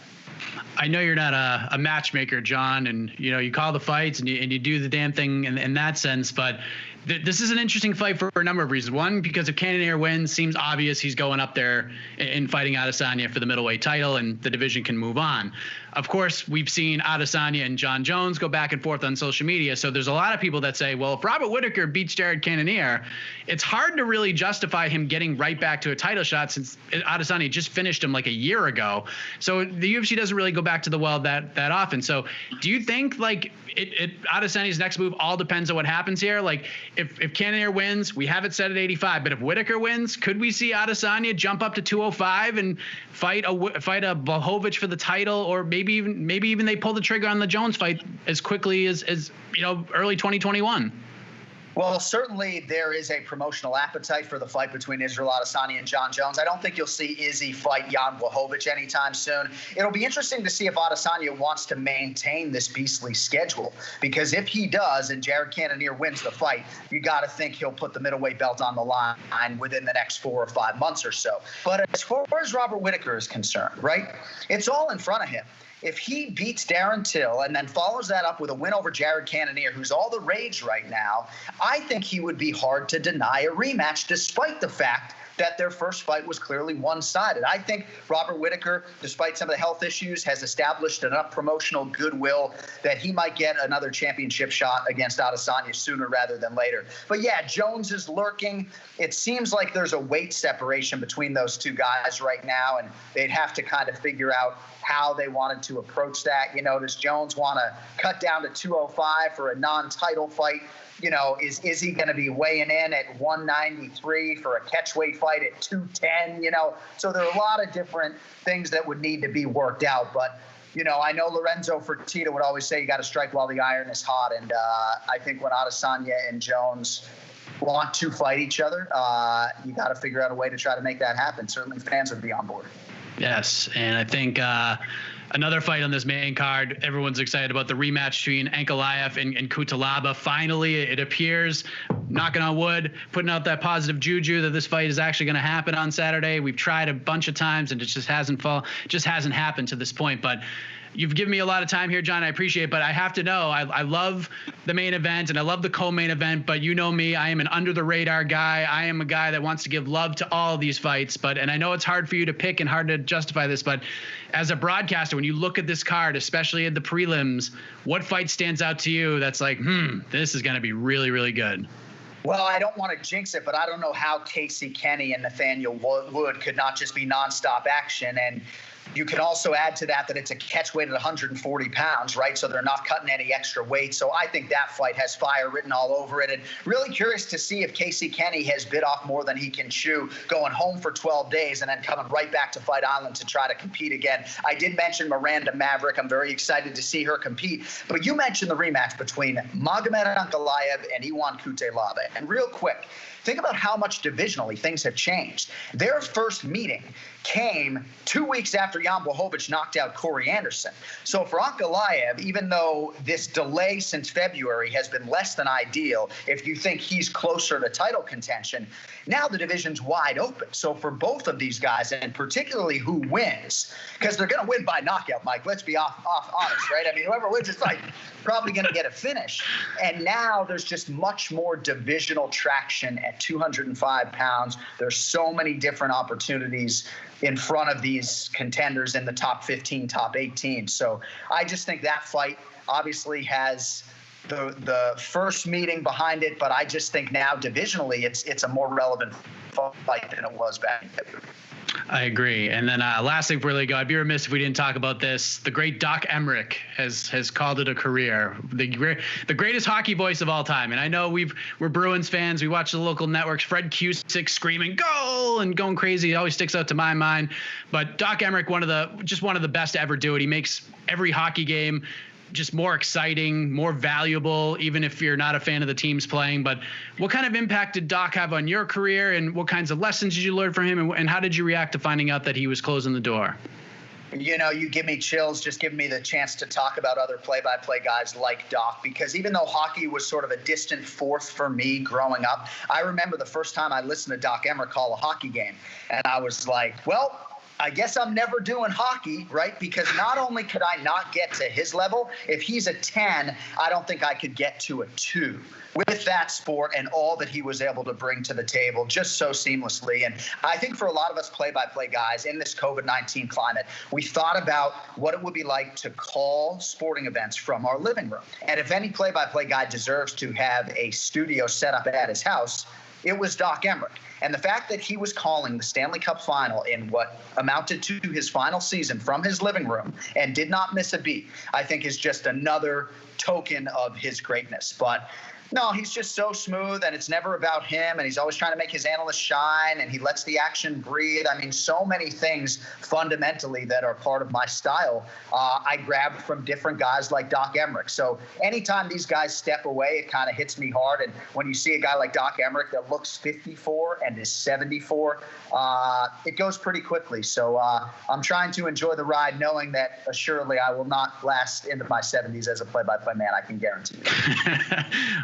Speaker 4: I know you're not a matchmaker, John, and you call the fights and you do the damn thing in that sense, but this is an interesting fight for a number of reasons. One, because if Cannonier wins, seems obvious he's going up there and fighting Adesanya for the middleweight title, and the division can move on. Of course, we've seen Adesanya and Jon Jones go back and forth on social media, so there's a lot of people that say, well, if Robert Whittaker beats Jared Cannonier, it's hard to really justify him getting right back to a title shot since Adesanya just finished him like a year ago. So the UFC doesn't really go back to the well that often. So do you think Adesanya's next move all depends on what happens here? Like if Cannonier wins, we have it set at 85, but if Whittaker wins, could we see Adesanya jump up to 205 and fight a Blachowicz for the title, or maybe even they pull the trigger on the Jones fight as quickly as early 2021?
Speaker 6: Well, certainly there is a promotional appetite for the fight between Israel Adesanya and Jon Jones. I don't think you'll see Izzy fight Jan Blachowicz anytime soon. It'll be interesting to see if Adesanya wants to maintain this beastly schedule, because if he does and Jared Cannonier wins the fight, you got to think he'll put the middleweight belt on the line within the next 4 or 5 months or so. But as far as Robert Whittaker is concerned, right, it's all in front of him. If he beats Darren Till and then follows that up with a win over Jared Cannonier, who's all the rage right now, I think he would be hard to deny a rematch, despite the fact that their first fight was clearly one-sided. I think Robert Whittaker, despite some of the health issues, has established enough promotional goodwill that he might get another championship shot against Adesanya sooner rather than later. But yeah, Jones is lurking. It seems like there's a weight separation between those two guys right now, and they'd have to kind of figure out how they wanted to approach that. Does Jones want to cut down to 205 for a non-title fight? Is he going to be weighing in at 193 for a catchweight fight at 210? So there are a lot of different things that would need to be worked out. But, I know Lorenzo Fertitta would always say you got to strike while the iron is hot. And I think when Adesanya and Jones want to fight each other, you got to figure out a way to try to make that happen. Certainly fans would be on board.
Speaker 4: Yes, and I think another fight on this main card, everyone's excited about the rematch between Ankalaev and Kutalaba. Finally, it appears, knocking on wood, putting out that positive juju that this fight is actually going to happen on Saturday. We've tried a bunch of times, and it just hasn't happened to this point. But you've given me a lot of time here, John. I appreciate it, but I have to know, I love the main event and I love the co-main event, but you know me, I am an under-the-radar guy. I am a guy that wants to give love to all of these fights, and I know it's hard for you to pick and hard to justify this, but as a broadcaster, when you look at this card, especially at the prelims, what fight stands out to you that's like, this is going to be really, really good?
Speaker 6: Well, I don't want to jinx it, but I don't know how Casey Kenney and Nathaniel Wood could not just be nonstop action. And you can also add to that it's a catchweight at 140 pounds, right? So they're not cutting any extra weight. So I think that fight has fire written all over it. And really curious to see if Casey Kenney has bit off more than he can chew, going home for 12 days and then coming right back to Fight Island to try to compete again. I did mention Miranda Maverick. I'm very excited to see her compete. But you mentioned the rematch between Magomed Ankalaev and Ion Kutalaba. And real quick, think about how much divisionally things have changed. Their first meeting came 2 weeks after after Jan Blachowicz knocked out Corey Anderson. So for Ankalaev, even though this delay since February has been less than ideal, if you think he's closer to title contention, now the division's wide open. So for both of these guys, and particularly who wins, because they're going to win by knockout, Mike. Let's be honest, right? I mean, whoever wins is like probably going to get a finish. And now there's just much more divisional traction at 205 pounds. There's so many different opportunities in front of these contenders in the top 15, top 18. So I just think that fight obviously has the first meeting behind it, but I just think now divisionally it's a more relevant fight than it was back in February.
Speaker 4: I agree. And then last thing before we go, I'd be remiss if we didn't talk about this. The great Doc Emmerich has called it a career. The greatest hockey voice of all time. And I know we're Bruins fans. We watch the local networks. Fred Cusick screaming goal and going crazy. It always sticks out to my mind. But Doc Emmerich, one of the best to ever do it. He makes every hockey game just more exciting, more valuable, even if you're not a fan of the teams playing. But what kind of impact did Doc have on your career, and what kinds of lessons did you learn from him, and how did you react to finding out that he was closing the door?
Speaker 6: You know, you give me chills just giving me the chance to talk about other play-by-play guys like Doc, because even though hockey was sort of a distant fourth for me growing up, I remember the first time I listened to Doc Emmerich call a hockey game, and I was like, well, I guess I'm never doing hockey, right? Because not only could I not get to his level, if he's a 10, I don't think I could get to a 2 with that sport and all that he was able to bring to the table just so seamlessly. And I think for a lot of us play-by-play guys in this COVID-19 climate, we thought about what it would be like to call sporting events from our living room. And if any play-by-play guy deserves to have a studio set up at his house, it was Doc Emmerich. And the fact that he was calling the Stanley Cup final in what amounted to his final season from his living room and did not miss a beat, I think is just another token of his greatness. But no, he's just so smooth, and it's never about him, and he's always trying to make his analysts shine, and he lets the action breathe. I mean, so many things fundamentally that are part of my style I grabbed from different guys like Doc Emmerich. So anytime these guys step away, it kind of hits me hard. And when you see a guy like Doc Emmerich that looks 54 and is 74, it goes pretty quickly. So I'm trying to enjoy the ride, knowing that assuredly I will not last into my 70s as a play-by-play man. I can guarantee you.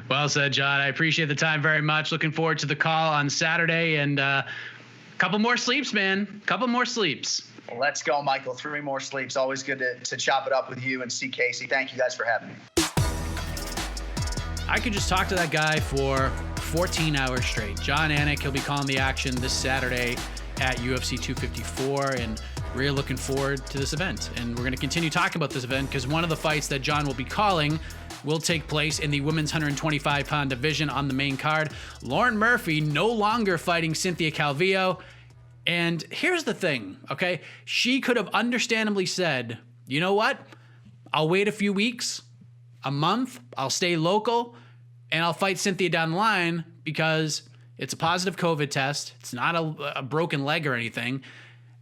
Speaker 4: Well said, John. I appreciate the time very much. Looking forward to the call on Saturday, and a couple more sleeps, man. Couple more sleeps.
Speaker 6: Let's go, Michael. 3 more sleeps. Always good to chop it up with you and see Casey. Thank you guys for having me.
Speaker 4: I could just talk to that guy for 14 hours straight. Jon Anik, he'll be calling the action this Saturday at UFC 254, and we're looking forward to this event. And we're going to continue talking about this event because one of the fights that John will be calling will take place in the women's 125-pound division on the main card. Lauren Murphy no longer fighting Cynthia Calvillo. And here's the thing, okay? She could have understandably said, you know what? I'll wait a few weeks, a month, I'll stay local, and I'll fight Cynthia down the line because it's a positive COVID test. It's not a broken leg or anything.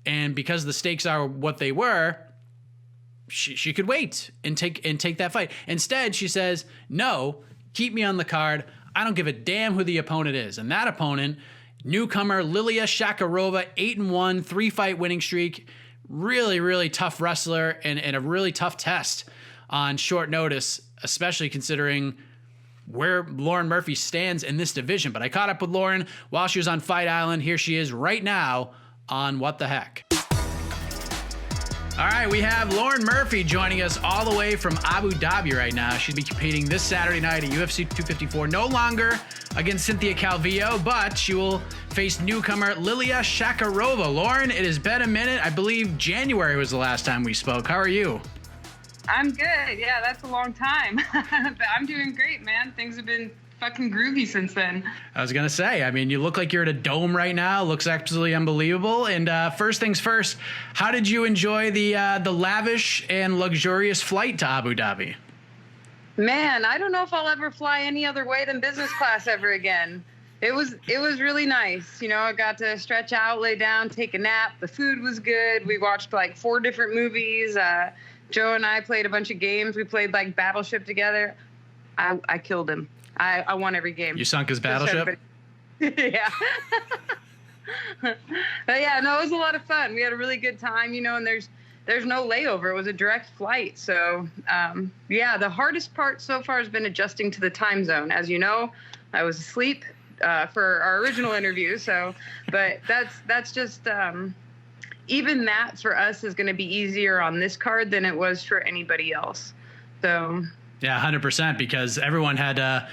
Speaker 4: And because the stakes are what they were, she could wait and take that fight. Instead, she says, no, keep me on the card. I don't give a damn who the opponent is. And that opponent, newcomer Liliya Shakirova, 8-1, 3-fight winning streak. Really, really tough wrestler and a really tough test on short notice, especially considering where Lauren Murphy stands in this division. But I caught up with Lauren while she was on Fight Island. Here she is right now on What the Heck. All right, we have Lauren Murphy joining us all the way from Abu Dhabi right now. She'll be competing this Saturday night at UFC 254, no longer against Cynthia Calvillo, but she will face newcomer Liliya Shakirova. Lauren, it has been a minute. I believe January was the last time we spoke. How are you?
Speaker 7: I'm good. Yeah, that's a long time. But I'm doing great, man. Things have been fucking groovy since then.
Speaker 4: I was gonna say, I mean, you look like you're at a dome right now. Looks absolutely unbelievable. And first things first, how did you enjoy the lavish and luxurious flight to Abu Dhabi?
Speaker 7: Man, I don't know if I'll ever fly any other way than business class ever again. It was really nice. You know, I got to stretch out, lay down, take a nap. The food was good. We watched like 4 different movies. Joe and I played a bunch of games. We played like Battleship together. I killed him. I won every game.
Speaker 4: You sunk his battleship?
Speaker 7: Yeah. But yeah, no, it was a lot of fun. We had a really good time, you know, and there's there's no layover. It was a direct flight. So, yeah, the hardest part so far has been adjusting to the time zone. As you know, I was asleep for our original interview. So, but that's just, even that for us is going to be easier on this card than it was for anybody else. So.
Speaker 4: Yeah, 100%, because everyone had to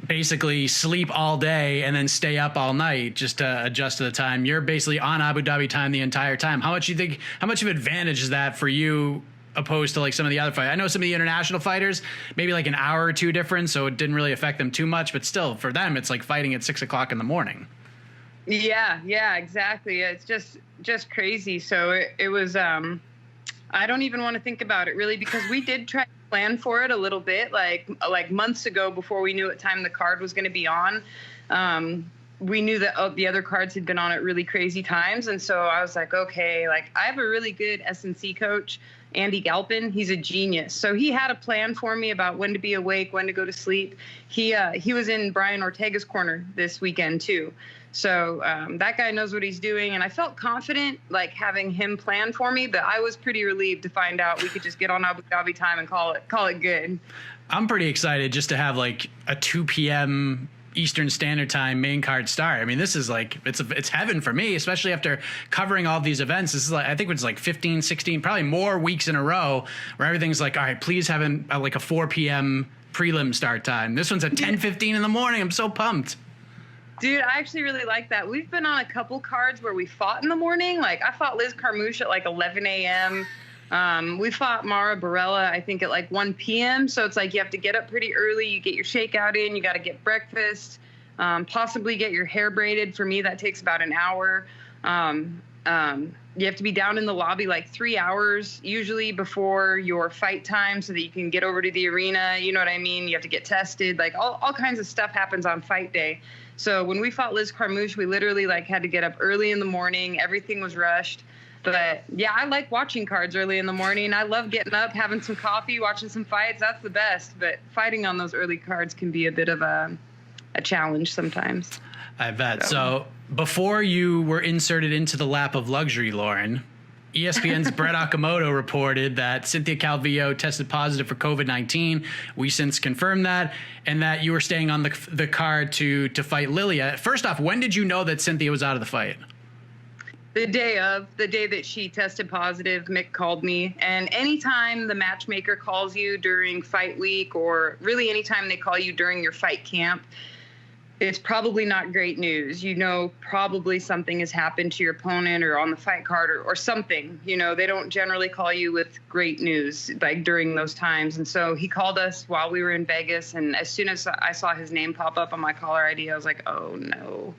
Speaker 4: basically sleep all day and then stay up all night just to adjust to the time. You're basically on Abu Dhabi time the entire time. How much of an advantage is that for you opposed to like some of the other fighters? I know some of the international fighters, maybe like an hour or two difference, so it didn't really affect them too much, but still for them, it's like fighting at 6 o'clock in the morning.
Speaker 7: Yeah, exactly. It's just crazy. So it was, I don't even want to think about it really, because we did try to plan for it a little bit, like months ago before we knew what time the card was going to be on. We knew that the other cards had been on at really crazy times. And so I was like, okay, like I have a really good S&C coach, Andy Galpin. He's a genius. So he had a plan for me about when to be awake, when to go to sleep. He was in Brian Ortega's corner this weekend too. So that guy knows what he's doing. And I felt confident like having him plan for me, but I was pretty relieved to find out we could just get on Abu Dhabi time and call it good. I'm
Speaker 4: pretty excited just to have like a 2 p.m. Eastern Standard Time main card start. I mean, this is like, it's heaven for me, especially after covering all these events. This is like, I think it's like 15, 16, probably more weeks in a row where everything's like, all right, please have like a 4 p.m. prelim start time. This one's at 10:15 in the morning. I'm so pumped.
Speaker 7: Dude, I actually really like that. We've been on a couple cards where we fought in the morning. Like I fought Liz Carmouche at like 11 a.m. We fought Mara Barella, I think, at like 1 p.m. So it's like you have to get up pretty early. You get your shakeout in. You got to get breakfast, possibly get your hair braided. For me, that takes about an hour. You have to be down in the lobby like 3 hours usually before your fight time so that you can get over to the arena. You know what I mean? You have to get tested. Like all kinds of stuff happens on fight day. So when we fought Liz Carmouche, we literally like had to get up early in the morning. Everything was rushed. But yeah, I like watching cards early in the morning. I love getting up, having some coffee, watching some fights. That's the best. But fighting on those early cards can be a bit of a challenge sometimes.
Speaker 4: I bet. So before you were inserted into the lap of luxury, Lauren, ESPN's Brett Okamoto reported that Cynthia Calvillo tested positive for COVID-19. We since confirmed that, and that you were staying on the card to fight Liliya. First off, when did you know that Cynthia was out of the fight?
Speaker 7: The day that she tested positive, Mick called me. And anytime the matchmaker calls you during fight week, or really anytime they call you during your fight camp, it's probably not great news. You know, probably something has happened to your opponent or on the fight card or something. You know, they don't generally call you with great news like during those times. And so he called us while we were in Vegas. And as soon as I saw his name pop up on my caller ID, I was like, oh no.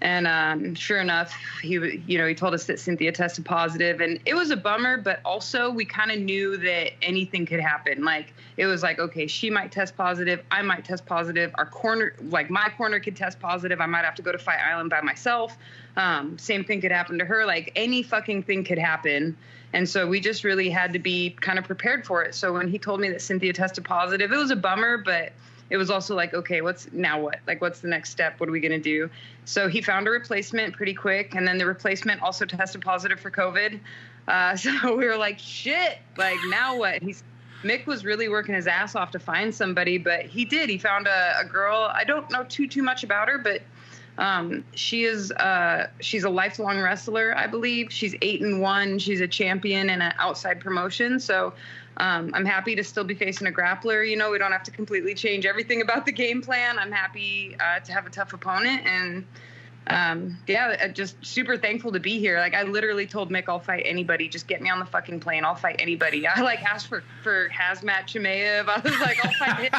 Speaker 7: And sure enough, he told us that Cynthia tested positive, and it was a bummer, but also we kind of knew that anything could happen. Like it was like, okay, she might test positive, I might test positive, our corner, like my corner could test positive, I might have to go to Fight Island by myself. Same thing could happen to her. Like any fucking thing could happen. And so we just really had to be kind of prepared for it. So when he told me that Cynthia tested positive, it was a bummer, but it was also like, okay, what's the next step? What are we going to do? So he found a replacement pretty quick. And then the replacement also tested positive for COVID. So we were like, shit, like now what? Mick was really working his ass off to find somebody, but he did. He found a girl. I don't know too much about her, but she's a lifelong wrestler, I believe. She's 8-1. She's a champion in an outside promotion. So I'm happy to still be facing a grappler. You know, we don't have to completely change everything about the game plan. I'm happy to have a tough opponent. And just super thankful to be here. Like I literally told Mick, I'll fight anybody. Just get me on the fucking plane. I'll fight anybody. I like asked for Hazmat Chimaev. I was like, I'll fight him.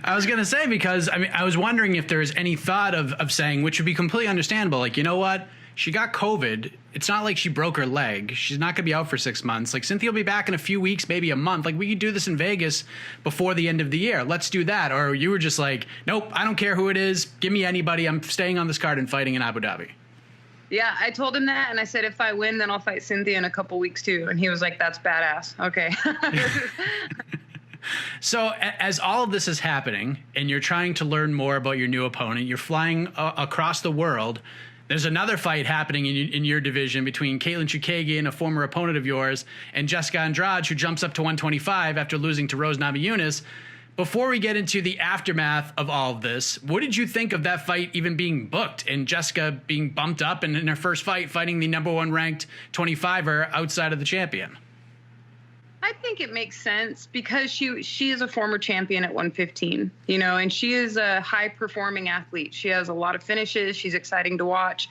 Speaker 4: I was going to say, because I mean, I was wondering if there was any thought of saying, which would be completely understandable. Like, you know what? She got COVID. It's not like she broke her leg. She's not going to be out for 6 months. Like Cynthia will be back in a few weeks, maybe a month. Like we could do this in Vegas before the end of the year. Let's do that. Or you were just like, nope, I don't care who it is. Give me anybody. I'm staying on this card and fighting in Abu Dhabi.
Speaker 7: Yeah, I told him that. And I said, if I win, then I'll fight Cynthia in a couple weeks too. And he was like, that's badass. Okay.
Speaker 4: So as all of this is happening and you're trying to learn more about your new opponent, you're flying across the world. There's another fight happening in your division between Katlyn Chookagian, a former opponent of yours, and Jessica Andrade, who jumps up to 125 after losing to Rose Namajunas. Before we get into the aftermath of all of this, what did you think of that fight even being booked and Jessica being bumped up and in her first fight fighting the number 1 ranked 25er outside of the champion?
Speaker 7: I think it makes sense because she is a former champion at 115, and she is a high-performing athlete. She has a lot of finishes. She's exciting to watch.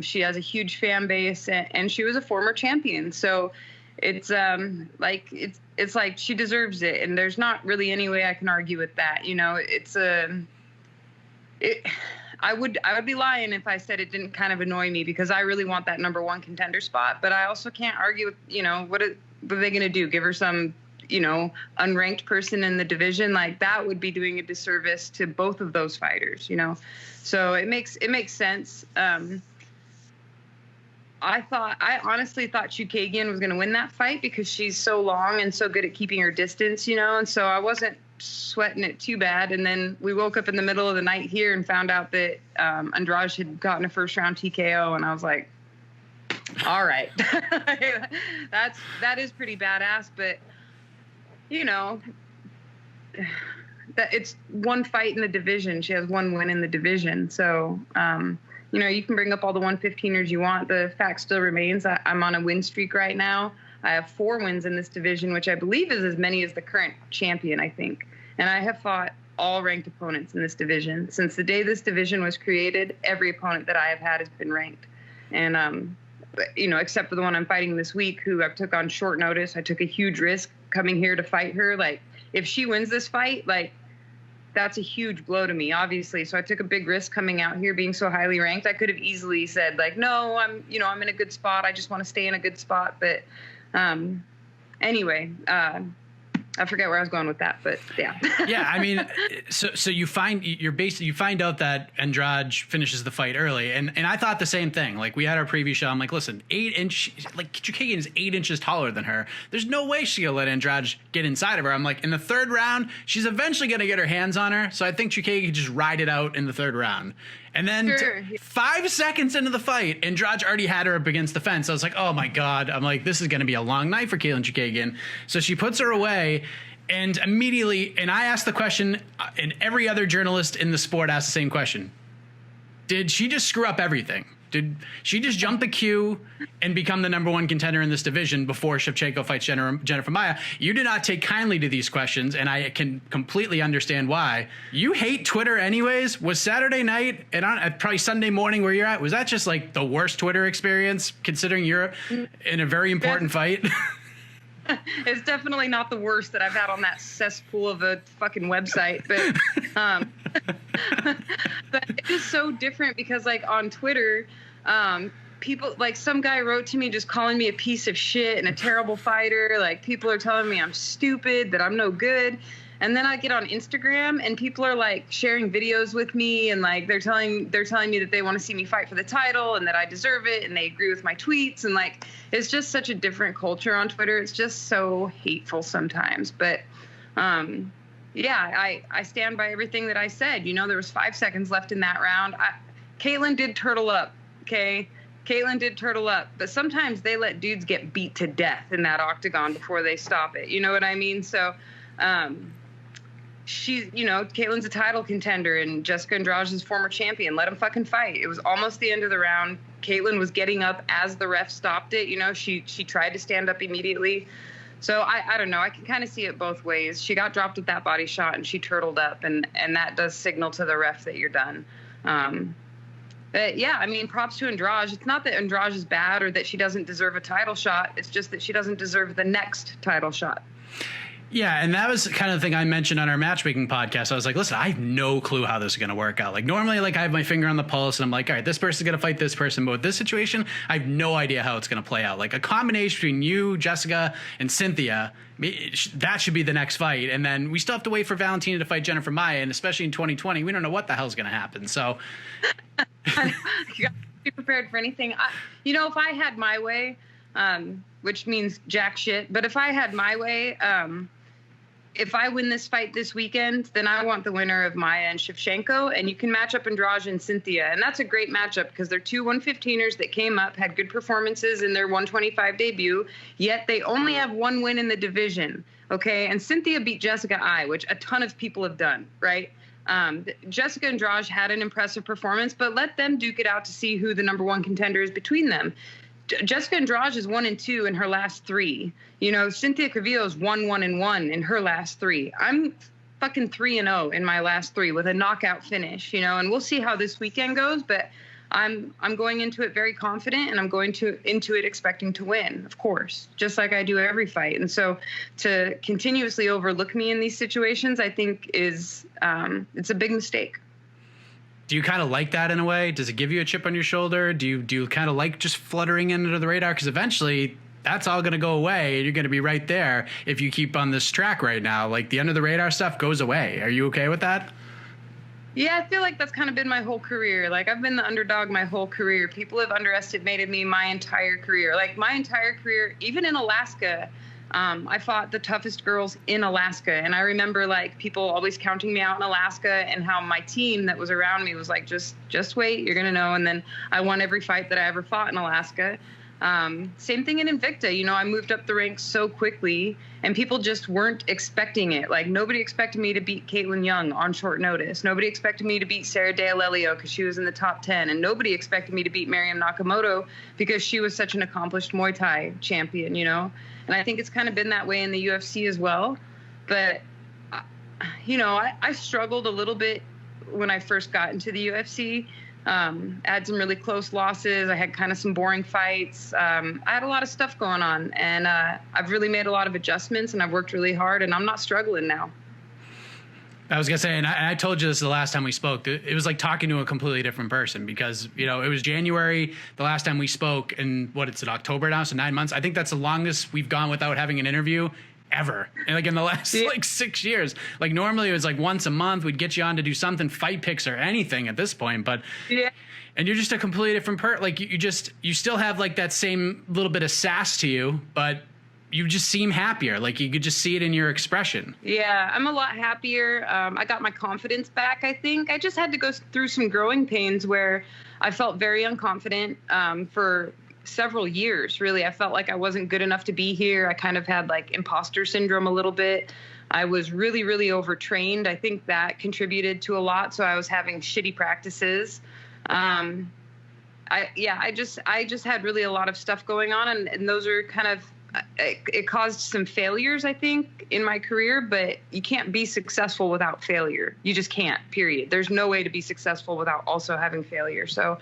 Speaker 7: She has a huge fan base, and she was a former champion. So it's like she deserves it, and there's not really any way I can argue with that. I would be lying if I said it didn't kind of annoy me because I really want that number 1 contender spot. But I also can't argue with, what are they going to do? Give her some, unranked person in the division? Like that would be doing a disservice to both of those fighters, So it makes sense. I honestly thought Chookagian was going to win that fight because she's so long and so good at keeping her distance, and so I wasn't sweating it too bad. And then we woke up in the middle of the night here and found out that Andrade had gotten a first round TKO, and I was like, all right, that is pretty badass, but that it's one fight in the division. She has 1 win in the division. So, you can bring up all the 115ers you want. The fact still remains I'm on a win streak right now. I have 4 wins in this division, which I believe is as many as the current champion, I think. And I have fought all ranked opponents in this division. Since the day this division was created, every opponent that I have had has been ranked. And, except for the one I'm fighting this week, who I took on short notice. I took a huge risk coming here to fight her. Like, if she wins this fight, like, that's a huge blow to me, obviously. So I took a big risk coming out here being so highly ranked. I could have easily said, like, no, I'm in a good spot. I just want to stay in a good spot. But anyway, I forget where I was going with that, but yeah.
Speaker 4: Yeah, I mean, so you find out that Andrade finishes the fight early, and I thought the same thing. Like, we had our preview show. I'm like, listen, Chookagian is 8 inches taller than her. There's no way she's gonna let Andrade get inside of her. I'm like, in the 3rd round, she's eventually gonna get her hands on her. So I think Chookagian could just ride it out in the 3rd round. And then 5 seconds into the fight, Andrade already had her up against the fence. I was like, oh my God. I'm like, this is going to be a long night for Katlyn Chookagian. So she puts her away, and immediately, and I asked the question, and every other journalist in the sport asked the same question. Did she just screw up everything? Did she just jump the queue and become the number 1 contender in this division before Shevchenko fights Jennifer Maia? You did not take kindly to these questions, and I can completely understand why. You hate Twitter anyways. Was Saturday night and probably Sunday morning where you're at, was that just like the worst Twitter experience considering you're in a very important fight?
Speaker 7: It's definitely not the worst that I've had on that cesspool of a fucking website, but but it is so different because, like, on Twitter, people, like, some guy wrote to me just calling me a piece of shit and a terrible fighter. Like, people are telling me I'm stupid, that I'm no good. And then I get on Instagram and people are like sharing videos with me, and like they're telling me that they want to see me fight for the title and that I deserve it, and they agree with my tweets, and like it's just such a different culture on Twitter. It's just so hateful sometimes. But yeah, I stand by everything that I said. There was 5 seconds left in that round. Katlyn did turtle up, okay? Katlyn did turtle up, but sometimes they let dudes get beat to death in that octagon before they stop it. You know what I mean? So she's, Katlyn's a title contender, and Jessica Andrade is former champion. Let them fucking fight. It was almost the end of the round. Katlyn was getting up as the ref stopped it. She tried to stand up immediately. So I don't know. I can kind of see it both ways. She got dropped with that body shot, and she turtled up, and that does signal to the ref that you're done. But yeah, I mean, props to Andrade. It's not that Andrade is bad or that she doesn't deserve a title shot. It's just that she doesn't deserve the next title shot.
Speaker 4: Yeah, and that was kind of the thing I mentioned on our matchmaking podcast. I was like, listen, I have no clue how this is going to work out. Like, normally, like, I have my finger on the pulse, and I'm like, all right, this person's going to fight this person. But with this situation, I have no idea how it's going to play out. Like, a combination between you, Jessica, and Cynthia, that should be the next fight. And then we still have to wait for Valentina to fight Jennifer Maia, and especially in 2020, we don't know what the hell's going to happen. So
Speaker 7: you got to be prepared for anything. If I had my way, which means jack shit, but if I had my way, if I win this fight this weekend, then I want the winner of Maia and Shevchenko, and you can match up Andrade and Cynthia. And that's a great matchup because they're two 115ers that came up, had good performances in their 125 debut, yet they only have one win in the division. Okay. And Cynthia beat Jessica I, which a ton of people have done, right? Jessica Andrade had an impressive performance, but let them duke it out to see who the number one contender is between them. Jessica Andrade is 1-2 in her last 3. You know, Cynthia Calvillo is 1-1 in her last 3. I'm fucking 3-0 in my last 3 with a knockout finish, you know, and we'll see how this weekend goes, but I'm going into it very confident, and I'm going into it expecting to win, of course, just like I do every fight. And so to continuously overlook me in these situations, I think is it's a big mistake.
Speaker 4: Do you kind of like that in a way? Does it give you a chip on your shoulder? Do you kind of like just fluttering under the radar? Because eventually that's all going to go away, and you're going to be right there if you keep on this track right now. Like, the under the radar stuff goes away. Are you okay with that?
Speaker 7: Yeah, I feel like that's kind of been my whole career. Like, I've been the underdog my whole career. People have underestimated me my entire career. Like, my entire career, even in Alaska, I fought the toughest girls in Alaska. And I remember, like, people always counting me out in Alaska, and how my team that was around me was like, just wait, you're going to know. And then I won every fight that I ever fought in Alaska. Same thing in Invicta. You know, I moved up the ranks so quickly, and people just weren't expecting it. Like, nobody expected me to beat Caitlin Young on short notice. Nobody expected me to beat Sarah D'Alelio because she was in the top 10. And nobody expected me to beat Miriam Nakamoto because she was such an accomplished Muay Thai champion, you know? And I think it's kind of been that way in the UFC as well. But, you know, I struggled a little bit when I first got into the UFC. I had some really close losses. I had kind of some boring fights. I had a lot of stuff going on, and I've really made a lot of adjustments, and I've worked really hard, and I'm not struggling now.
Speaker 4: I was going to say, and I told you this the last time we spoke, it was like talking to a completely different person, because, you know, it was January the last time we spoke, and it's in October now, so 9 months. I think that's the longest we've gone without having an interview ever. And like in the last like 6 years. Like, normally it was like once a month we'd get you on to do something, fight picks or anything at this point, but yeah. And you're just a completely different like you still have like that same little bit of sass to you, but you just seem happier. Like, you could just see it in your expression.
Speaker 7: Yeah, I'm a lot happier. I got my confidence back, I think. I just had to go through some growing pains where I felt very unconfident for several years, really. I felt like I wasn't good enough to be here. I kind of had like imposter syndrome a little bit. I was really, really overtrained. I think that contributed to a lot. So I was having shitty practices. I just had really a lot of stuff going on, and those are kind of, it caused some failures, I think, in my career, but you can't be successful without failure. You just can't, period. There's no way to be successful without also having failure. So,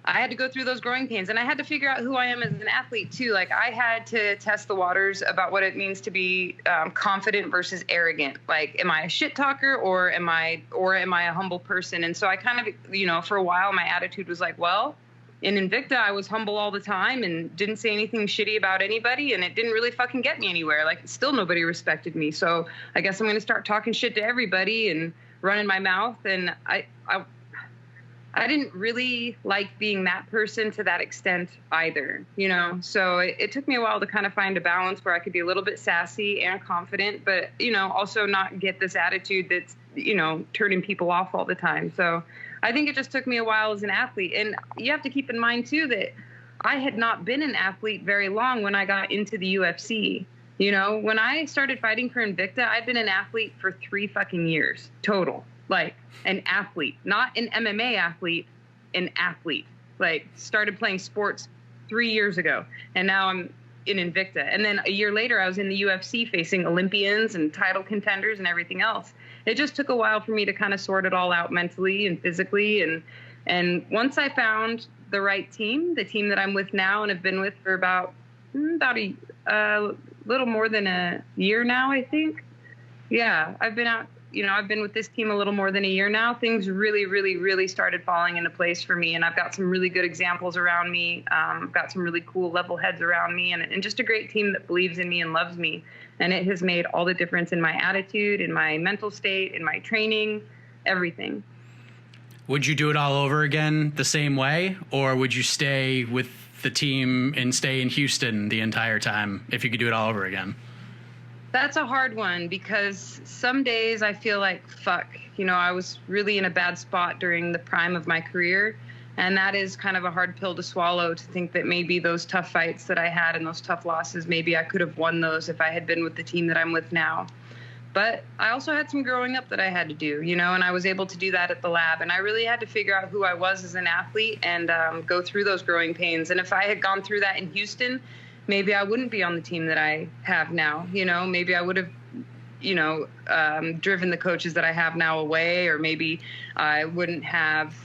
Speaker 7: I had to go through those growing pains, and I had to figure out who I am as an athlete too. Like, I had to test the waters about what it means to be confident versus arrogant. Like, am I a shit talker, or am I a humble person? And so I kind of, you know, for a while my attitude was like, well, in Invicta I was humble all the time and didn't say anything shitty about anybody, and it didn't really fucking get me anywhere. Like, still nobody respected me. So I guess I'm going to start talking shit to everybody and running my mouth. And I didn't really like being that person to that extent either, you know? So it took me a while to kind of find a balance where I could be a little bit sassy and confident, but, you know, also not get this attitude that's, you know, turning people off all the time. So I think it just took me a while as an athlete. And you have to keep in mind too that I had not been an athlete very long when I got into the UFC. You know, when I started fighting for Invicta, I'd been an athlete for 3 fucking years total. Like, an athlete, not an MMA athlete, an athlete. Like, started playing sports 3 years ago, and now I'm in Invicta. And then a year later, I was in the UFC facing Olympians and title contenders and everything else. It just took a while for me to kind of sort it all out mentally and physically. And once I found the right team, the team that I'm with now and have been with for about a little more than a year now, I think. Yeah, I've been with this team a little more than a year now. Things really, really, really started falling into place for me. And I've got some really good examples around me. I've got some really cool level heads around me, and just a great team that believes in me and loves me. And it has made all the difference in my attitude, in my mental state, in my training, everything.
Speaker 4: Would you do it all over again the same way? Or would you stay with the team and stay in Houston the entire time if you could do it all over again?
Speaker 7: That's a hard one because some days I feel like, fuck, I was really in a bad spot during the prime of my career. And that is kind of a hard pill to swallow, to think that maybe those tough fights that I had and those tough losses, maybe I could have won those if I had been with the team that I'm with now. But I also had some growing up that I had to do, and I was able to do that at the lab. And I really had to figure out who I was as an athlete and go through those growing pains. And if I had gone through that in Houston, maybe I wouldn't be on the team that I have now. Maybe I would have, driven the coaches that I have now away, or maybe I wouldn't have,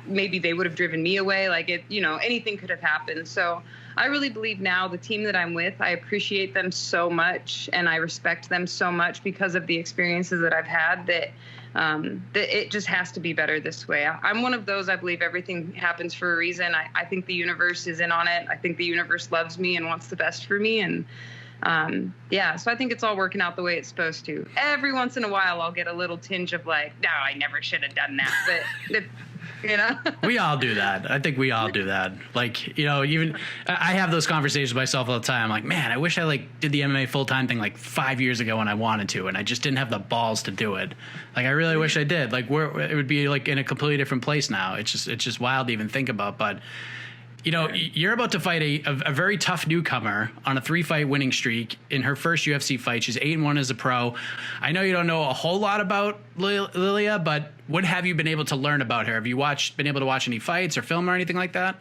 Speaker 7: maybe they would have driven me away. Like anything could have happened. So I really believe now the team that I'm with, I appreciate them so much and I respect them so much because of the experiences that I've had, that it just has to be better this way. I'm one of those, I believe everything happens for a reason. I think the universe is in on it. I think the universe loves me and wants the best for me. And so I think it's all working out the way it's supposed to. Every once in a while, I'll get a little tinge of like, no, I never should have done that. But
Speaker 4: we all do that. I think we all do that. Like, even I have those conversations with myself all the time. I'm like, man, I wish I did the MMA full-time thing 5 years ago when I wanted to, and I just didn't have the balls to do it. Like, I really wish I did. Like, it would be in a completely different place now. It's just wild to even think about. But you're about to fight a very tough newcomer on a 3-fight winning streak in her first UFC fight. She's 8-1 as a pro. I know you don't know a whole lot about Liliya, but what have you been able to learn about her? Have you been able to watch any fights or film or anything like that?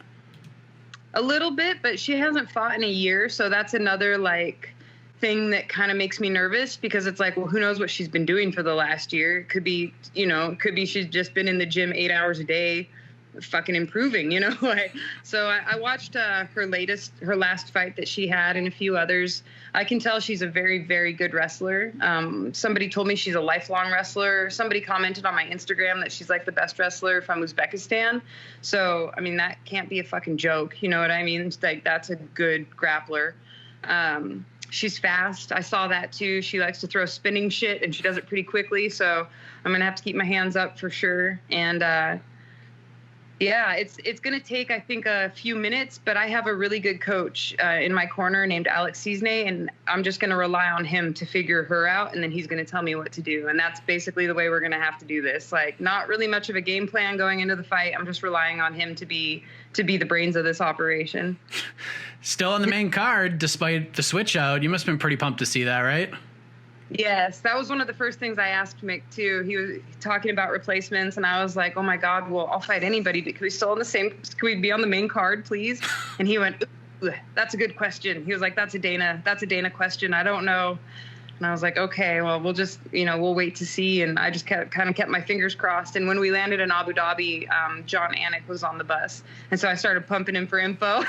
Speaker 7: A little bit, but she hasn't fought in a year, so that's another thing that kind of makes me nervous, because it's like, well, who knows what she's been doing for the last year? Could be she's just been in the gym 8 hours a day, fucking improving, So I watched her last fight that she had and a few others. I can tell she's a very, very good wrestler. Somebody told me she's a lifelong wrestler. Somebody commented on my Instagram that she's the best wrestler from Uzbekistan. So, I mean, that can't be a fucking joke. You know what I mean? That's a good grappler. She's fast. I saw that too. She likes to throw spinning shit and she does it pretty quickly. So I'm going to have to keep my hands up for sure. And, it's going to take, I think, a few minutes, but I have a really good coach in my corner named Alex Cisne, and I'm just going to rely on him to figure her out, and then he's going to tell me what to do. And that's basically the way we're going to have to do this. Not really much of a game plan going into the fight. I'm just relying on him to be the brains of this operation.
Speaker 4: Still on the main card, despite the switch out. You must have been pretty pumped to see that, right?
Speaker 7: Yes, that was one of the first things I asked Mick too. He was talking about replacements, and I was like, "Oh my God, well, I'll fight anybody. But can we still can we be on the main card, please?" And he went, "That's a good question." He was like, "That's a Dana question. I don't know." And I was like, "Okay, well, we'll just we'll wait to see." And I just kept my fingers crossed. And when we landed in Abu Dhabi, Jon Anik was on the bus, and so I started pumping him for info.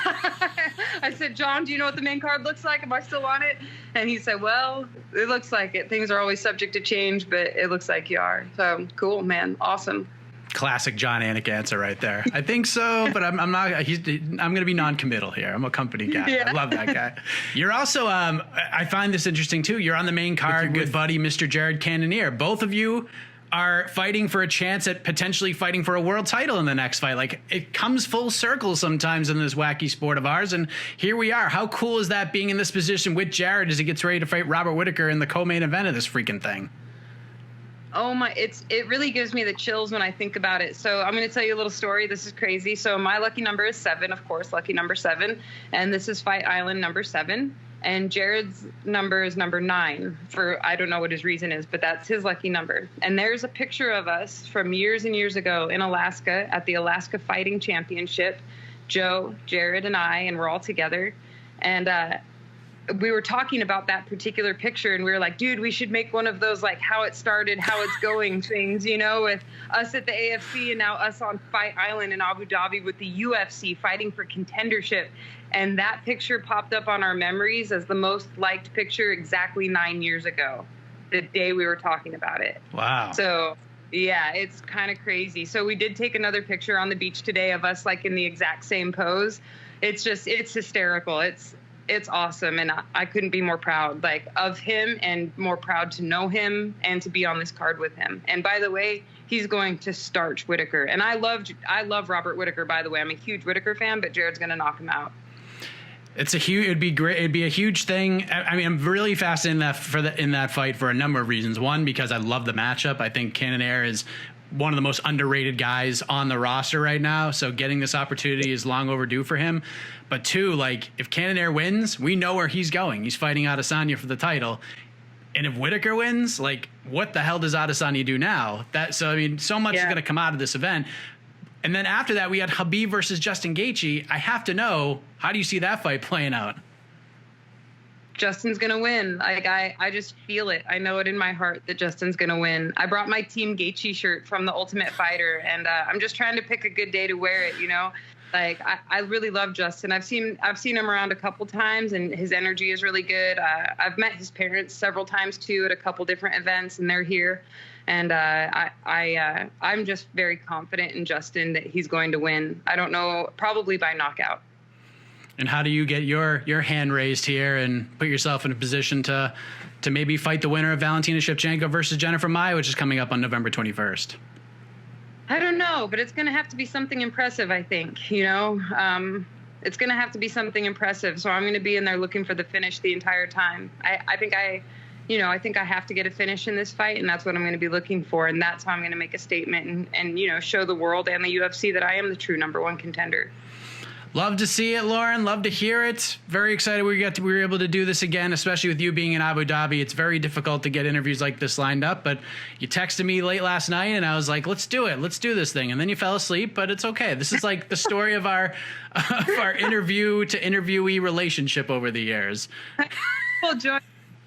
Speaker 7: I said, "John, do you know what the main card looks like? Am I still on it?" And he said, "Well, it looks like it. Things are always subject to change, but it looks like you are." So cool, man, awesome.
Speaker 4: Classic Jon Anik answer right there. I think so, but I'm not. I'm going to be non-committal here. I'm a company guy. Yeah. I love that guy. You're also. I find this interesting too. You're on the main card, good buddy, Mr. Jared Cannonier. Both of you are fighting for a chance at potentially fighting for a world title in the next fight. It comes full circle sometimes in this wacky sport of ours, and here we are. How cool is that, being in this position with Jared as he gets ready to fight Robert Whittaker in the co-main event of this freaking thing?
Speaker 7: Oh my, it really gives me the chills when I think about it. So I'm going to tell you a little story. This is crazy. So my lucky number is 7, of course, lucky number 7. And this is Fight Island number 7. And Jared's number is number 9 for, I don't know what his reason is, but that's his lucky number. And there's a picture of us from years and years ago in Alaska at the Alaska Fighting Championship. Joe, Jared, and I, and we're all together. And, we were talking about that particular picture, and we were like, dude, we should make one of those, how it started, how it's going things, with us at the AFC and now us on Fight Island in Abu Dhabi with the UFC fighting for contendership. And that picture popped up on our memories as the most liked picture exactly 9 years ago, the day we were talking about it.
Speaker 4: Wow.
Speaker 7: So yeah, it's kind of crazy. So we did take another picture on the beach today of us in the exact same pose. It's hysterical. It's awesome, and I couldn't be more proud of him, and more proud to know him and to be on this card with him. And by the way, he's going to starch Whittaker. And I love Robert Whittaker, by the way. I'm a huge Whittaker fan, but Jared's going to knock him out.
Speaker 4: It'd be great. It'd be a huge thing. I mean, I'm really fascinated in that fight for a number of reasons. One, because I love the matchup. I think Cannonier is one of the most underrated guys on the roster right now. So getting this opportunity is long overdue for him. But two, like, if Cannonier wins, we know where he's going. He's fighting Adesanya for the title. And if Whitaker wins, like, what the hell does Adesanya do now? So much is going to come out of this event. And then after that, we had Khabib versus Justin Gaethje. I have to know, how do you see that fight playing out?
Speaker 7: Justin's going to win. Like, I just feel it. I know it in my heart that Justin's going to win. I brought my Team Gaethje shirt from The Ultimate Fighter, and I'm just trying to pick a good day to wear it, you know? Like, I really love Justin. I've seen him around a couple times, and his energy is really good. I've met his parents several times, too, at a couple different events, and they're here. And I'm just very confident in Justin that he's going to win. I don't know, probably by knockout.
Speaker 4: And how do you get your hand raised here and put yourself in a position to maybe fight the winner of Valentina Shevchenko versus Jennifer Maia, which is coming up on November 21st?
Speaker 7: I don't know, but it's going to have to be something impressive, I think. You know, it's going to have to be something impressive. So I'm going to be in there looking for the finish the entire time. I think I have to get a finish in this fight, and that's what I'm going to be looking for. And that's how I'm going to make a statement and show the world and the UFC that I am the true #1 contender.
Speaker 4: Love to see it, Lauren. Love to hear it. Very excited we were able to do this again, especially with you being in Abu Dhabi. It's very difficult to get interviews like this lined up, but you texted me late last night, and I was like, let's do it. Let's do this thing. And then you fell asleep, but it's okay. This is like the story of our interview to interviewee relationship over the years.
Speaker 7: Well, Joy,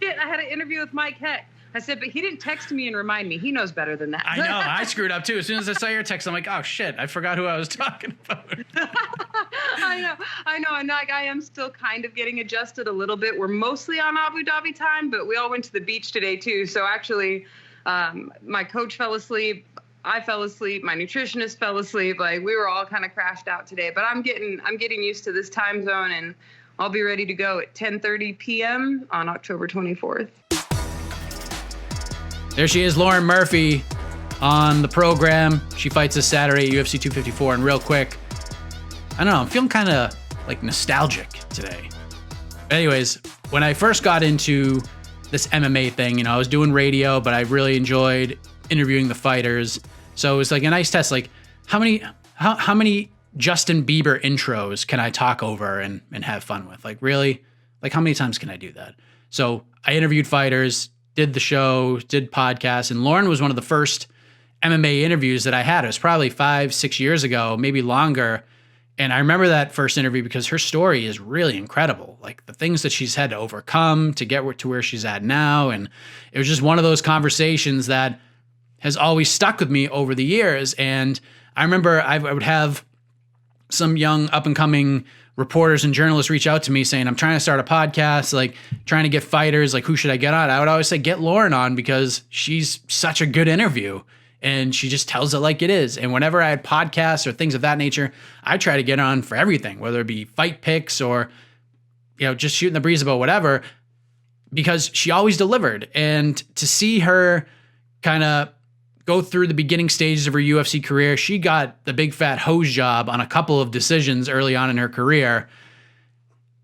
Speaker 7: I had an interview with Mike Heck. I said, but he didn't text me and remind me. He knows better than that.
Speaker 4: I know. I screwed up, too. As soon as I saw your text, I'm like, oh, shit. I forgot who I was talking about.
Speaker 7: I know. And like, I am still kind of getting adjusted a little bit. We're mostly on Abu Dhabi time, but we all went to the beach today, too. So actually, my coach fell asleep. I fell asleep. My nutritionist fell asleep. Like, we were all kind of crashed out today. But I'm getting used to this time zone, and I'll be ready to go at 10:30 p.m. on October 24th.
Speaker 4: There she is, Lauren Murphy, on the program. She fights this Saturday at UFC 254. And real quick, I don't know, I'm feeling kind of like nostalgic today. Anyways, when I first got into this MMA thing, I was doing radio, but I really enjoyed interviewing the fighters. So it was like a nice test. Like, how many Justin Bieber intros can I talk over and have fun with? Like, really? Like, how many times can I do that? So I interviewed fighters, did the show, did podcasts, and Lauren was one of the first MMA interviews that I had. It was probably 5-6 years ago, maybe longer. And I remember that first interview because her story is really incredible. Like, the things that she's had to overcome to get to where she's at now. And it was just one of those conversations that has always stuck with me over the years. And I remember I would have some young up-and-coming reporters and journalists reach out to me saying, I'm trying to start a podcast, like trying to get fighters, like who should I get on? I would always say, get Lauren on because she's such a good interview and she just tells it like it is. And whenever I had podcasts or things of that nature, I try to get on for everything, whether it be fight picks or, just shooting the breeze about whatever, because she always delivered. And to see her kind of go through the beginning stages of her UFC career, she got the big fat hose job on a couple of decisions early on in her career.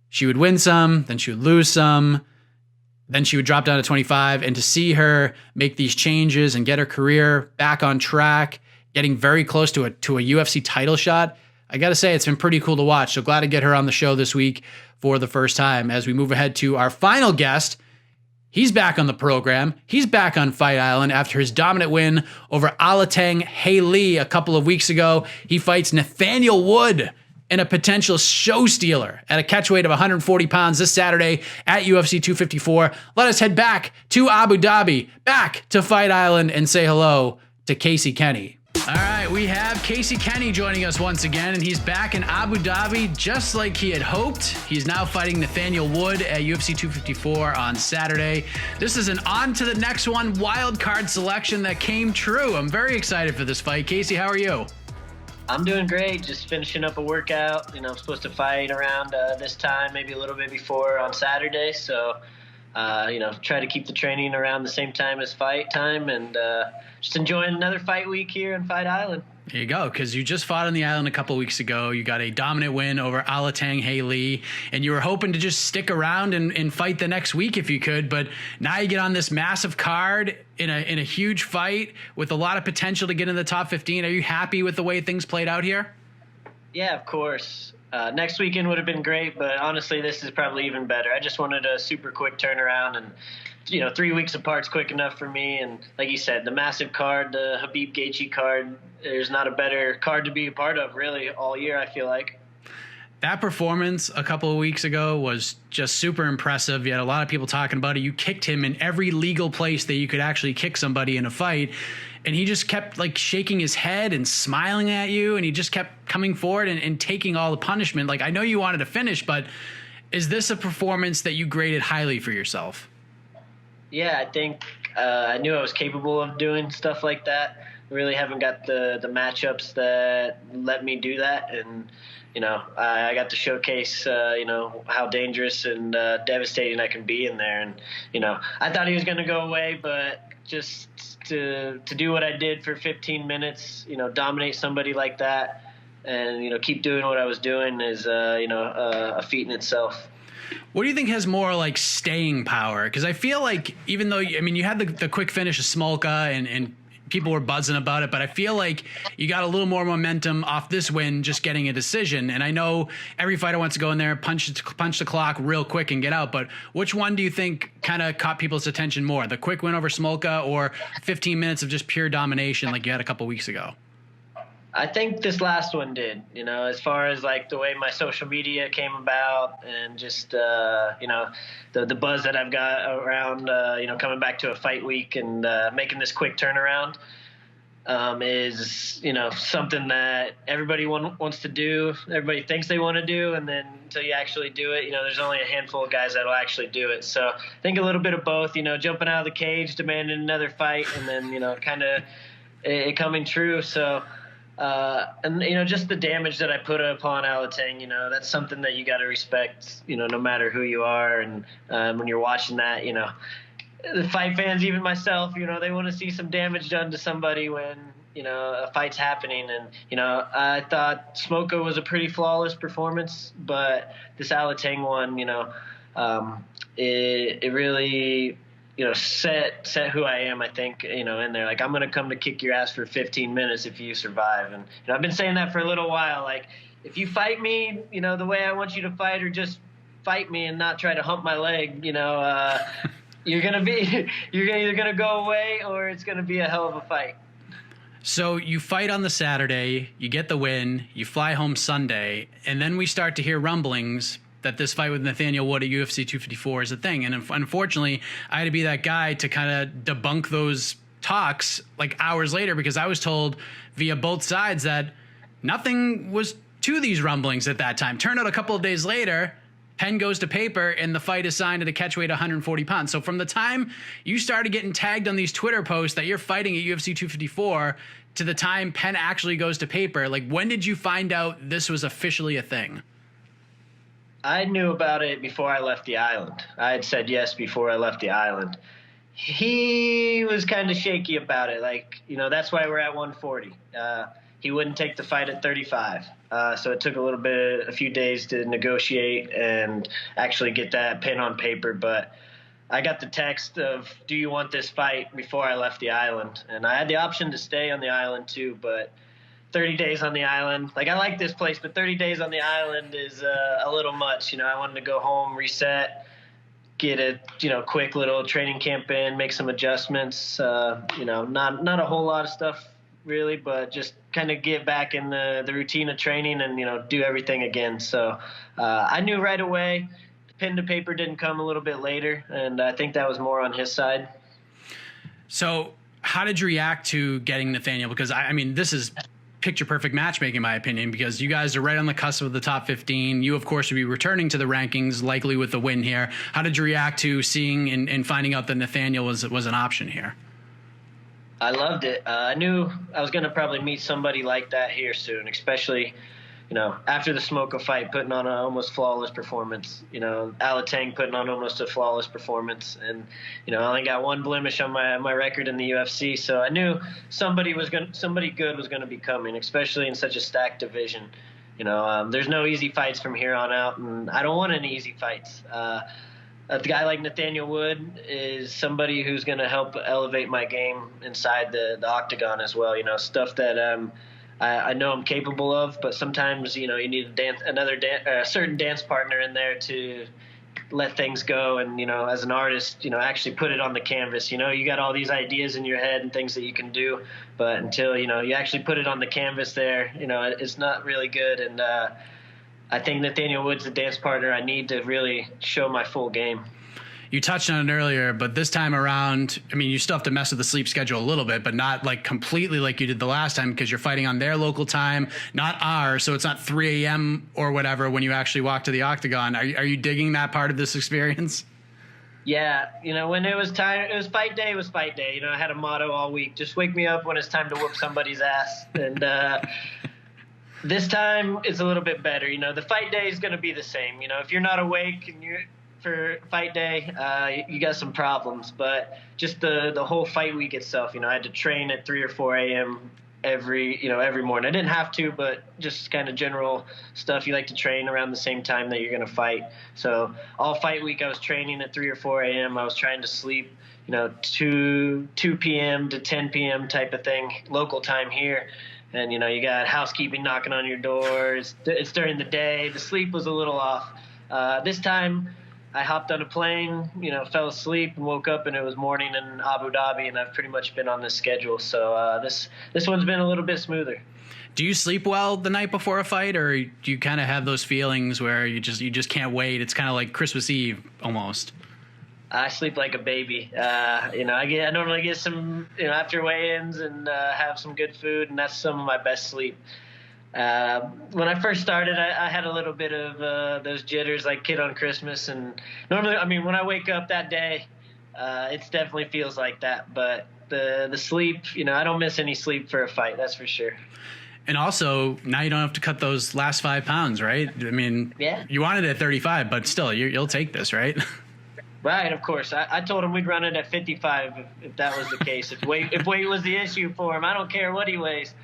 Speaker 4: She would win some, then she would lose some, then she would drop down to 25. And to see her make these changes and get her career back on track, getting very close to a UFC title shot, I got to say, it's been pretty cool to watch. So glad to get her on the show this week for the first time. As we move ahead to our final guest, he's back on the program. He's back on Fight Island after his dominant win over Alateng Heili a couple of weeks ago. He fights Nathaniel Wood in a potential show stealer at a catchweight of 140 pounds this Saturday at UFC 254. Let us head back to Abu Dhabi, back to Fight Island, and say hello to Casey Kenney. All right, we have Casey Kenney joining us once again, and he's back in Abu Dhabi just like he had hoped. He's now fighting Nathaniel Wood at UFC 254 on Saturday. This is an on to the next one wild card selection that came true. I'm very excited for this fight. Casey, how are you?
Speaker 8: I'm doing great. Just finishing up a workout. I'm supposed to fight around this time, maybe a little bit before on Saturday. So, try to keep the training around the same time as fight time and just enjoying another fight week here in Fight Island.
Speaker 4: There you go, because you just fought on the island a couple weeks ago. You got a dominant win over Alateng Heili, and you were hoping to just stick around and fight the next week if you could. But now you get on this massive card in a huge fight with a lot of potential to get in the top 15. Are you happy with the way things played out here?
Speaker 8: Yeah, of course. Next weekend would have been great, but honestly, this is probably even better. I just wanted a super quick turnaround, and 3 weeks apart's quick enough for me. And like you said, the massive card, the Khabib Gaethje card, there's not a better card to be a part of really all year, I feel like.
Speaker 4: That performance a couple of weeks ago was just super impressive. You had a lot of people talking about it. You kicked him in every legal place that you could actually kick somebody in a fight. And he just kept like shaking his head and smiling at you. And he just kept coming forward and taking all the punishment. Like, I know you wanted to finish, but is this a performance that you graded highly for yourself?
Speaker 8: Yeah, I think I knew I was capable of doing stuff like that. Really haven't got the matchups that let me do that. And, I got to showcase, how dangerous and devastating I can be in there. And, I thought he was going to go away, but just to do what I did for 15 minutes, dominate somebody like that and, keep doing what I was doing is, a feat in itself.
Speaker 4: What do you think has more like staying power? Because I feel like even though, you had the quick finish of Smolka and people were buzzing about it, but I feel like you got a little more momentum off this win just getting a decision. And I know every fighter wants to go in there, punch the clock real quick and get out, but which one do you think kind of caught people's attention more? The quick win over Smolka or 15 minutes of just pure domination like you had a couple weeks ago?
Speaker 8: I think this last one did, as far as like the way my social media came about and just, the buzz that I've got around, coming back to a fight week and making this quick turnaround is, something that everybody wants to do. Everybody thinks they want to do. And then until you actually do it, there's only a handful of guys that will actually do it. So I think a little bit of both, jumping out of the cage, demanding another fight, and then, kind of it coming true. So, and just the damage that I put upon Alateng, that's something that you got to respect, no matter who you are. And when you're watching that, the fight fans, even myself, they want to see some damage done to somebody when, a fight's happening. And, I thought Smolka was a pretty flawless performance, but this Alateng one, it really, set who I am, I think, in there. Like, I'm going to come to kick your ass for 15 minutes if you survive. And, I've been saying that for a little while. Like, if you fight me, the way I want you to fight, or just fight me and not try to hump my leg, you're either going to go away or it's going to be a hell of a fight.
Speaker 4: So you fight on the Saturday, you get the win, you fly home Sunday, and then we start to hear rumblings that this fight with Nathaniel Wood at UFC 254 is a thing. And unfortunately, I had to be that guy to kind of debunk those talks like hours later, because I was told via both sides that nothing was to these rumblings at that time. Turned out a couple of days later, pen goes to paper and the fight is signed at a catchweight 140 pounds. So from the time you started getting tagged on these Twitter posts that you're fighting at UFC 254 to the time pen actually goes to paper, like, when did you find out this was officially a thing?
Speaker 8: I knew about it before I left the island. I had said yes before I left the island. He was kind of shaky about it. Like, that's why we're at 140. He wouldn't take the fight at 35. So it took a few days to negotiate and actually get that pen on paper. But I got the text of, do you want this fight, before I left the island? And I had the option to stay on the island too, but 30 days on the island. Like, I like this place, but 30 days on the island is a little much. I wanted to go home, reset, get a, quick little training camp in, make some adjustments. Not a whole lot of stuff really, but just kind of get back in the routine of training and, do everything again. So I knew right away. Pen to paper didn't come a little bit later, and I think that was more on his side.
Speaker 4: So how did you react to getting Nathaniel? Because I mean, this is picture perfect matchmaking, in my opinion, because you guys are right on the cusp of the top 15. You, of course, would be returning to the rankings, likely with the win here. How did you react to seeing and finding out that Nathaniel was an option here?
Speaker 8: I loved it. I knew I was going to probably meet somebody like that here soon, especially, after the Smoka fight, putting on an almost flawless performance. Alateng putting on almost a flawless performance, and I only got one blemish on my record in the UFC. So I knew somebody good was gonna be coming, especially in such a stacked division. There's no easy fights from here on out, and I don't want any easy fights. A guy like Nathaniel Wood is somebody who's going to help elevate my game inside the octagon as well. Stuff that I know I'm capable of, but sometimes you need a certain dance partner in there to let things go. And as an artist, actually put it on the canvas. You got all these ideas in your head and things that you can do, but until you actually put it on the canvas there, it's not really good. And I think Nathaniel Wood's the dance partner I need to really show my full game.
Speaker 4: You touched on it earlier, but this time around, you still have to mess with the sleep schedule a little bit, but not like completely like you did the last time, because you're fighting on their local time, not ours. So it's not 3 a.m. or whatever when you actually walk to the octagon. Are you digging that part of this experience?
Speaker 8: Yeah. When it was time, it was fight day, I had a motto all week: just wake me up when it's time to whoop somebody's ass. And, this time it's a little bit better. The fight day is going to be the same. If you're not awake and for fight day, you got some problems. But just the whole fight week itself, I had to train at 3 or 4 a.m. every morning. I didn't have to, but just kind of general stuff. You like to train around the same time that you're going to fight. So all fight week I was training at 3 or 4 a.m. I was trying to sleep, 2 p.m. to 10 p.m. type of thing, local time here. And, you got housekeeping knocking on your doors. It's during the day. The sleep was a little off. This time I hopped on a plane, fell asleep and woke up, and it was morning in Abu Dhabi, and I've pretty much been on this schedule. So this one's been a little bit smoother.
Speaker 4: Do you sleep well the night before a fight, or do you kind of have those feelings where you just can't wait? It's kind of like Christmas Eve almost.
Speaker 8: I sleep like a baby. I normally get some, after weigh-ins and have some good food, and that's some of my best sleep. When I first started, I had a little bit of those jitters like kid on Christmas, and normally, when I wake up that day, it definitely feels like that. But the sleep, I don't miss any sleep for a fight, that's for sure.
Speaker 4: And also, now you don't have to cut those last 5 pounds, right?
Speaker 8: Yeah.
Speaker 4: You wanted it at 35, but still, you'll take this, right?
Speaker 8: Right, of course. I told him we'd run it at 55 if that was the case. If weight was the issue for him, I don't care what he weighs.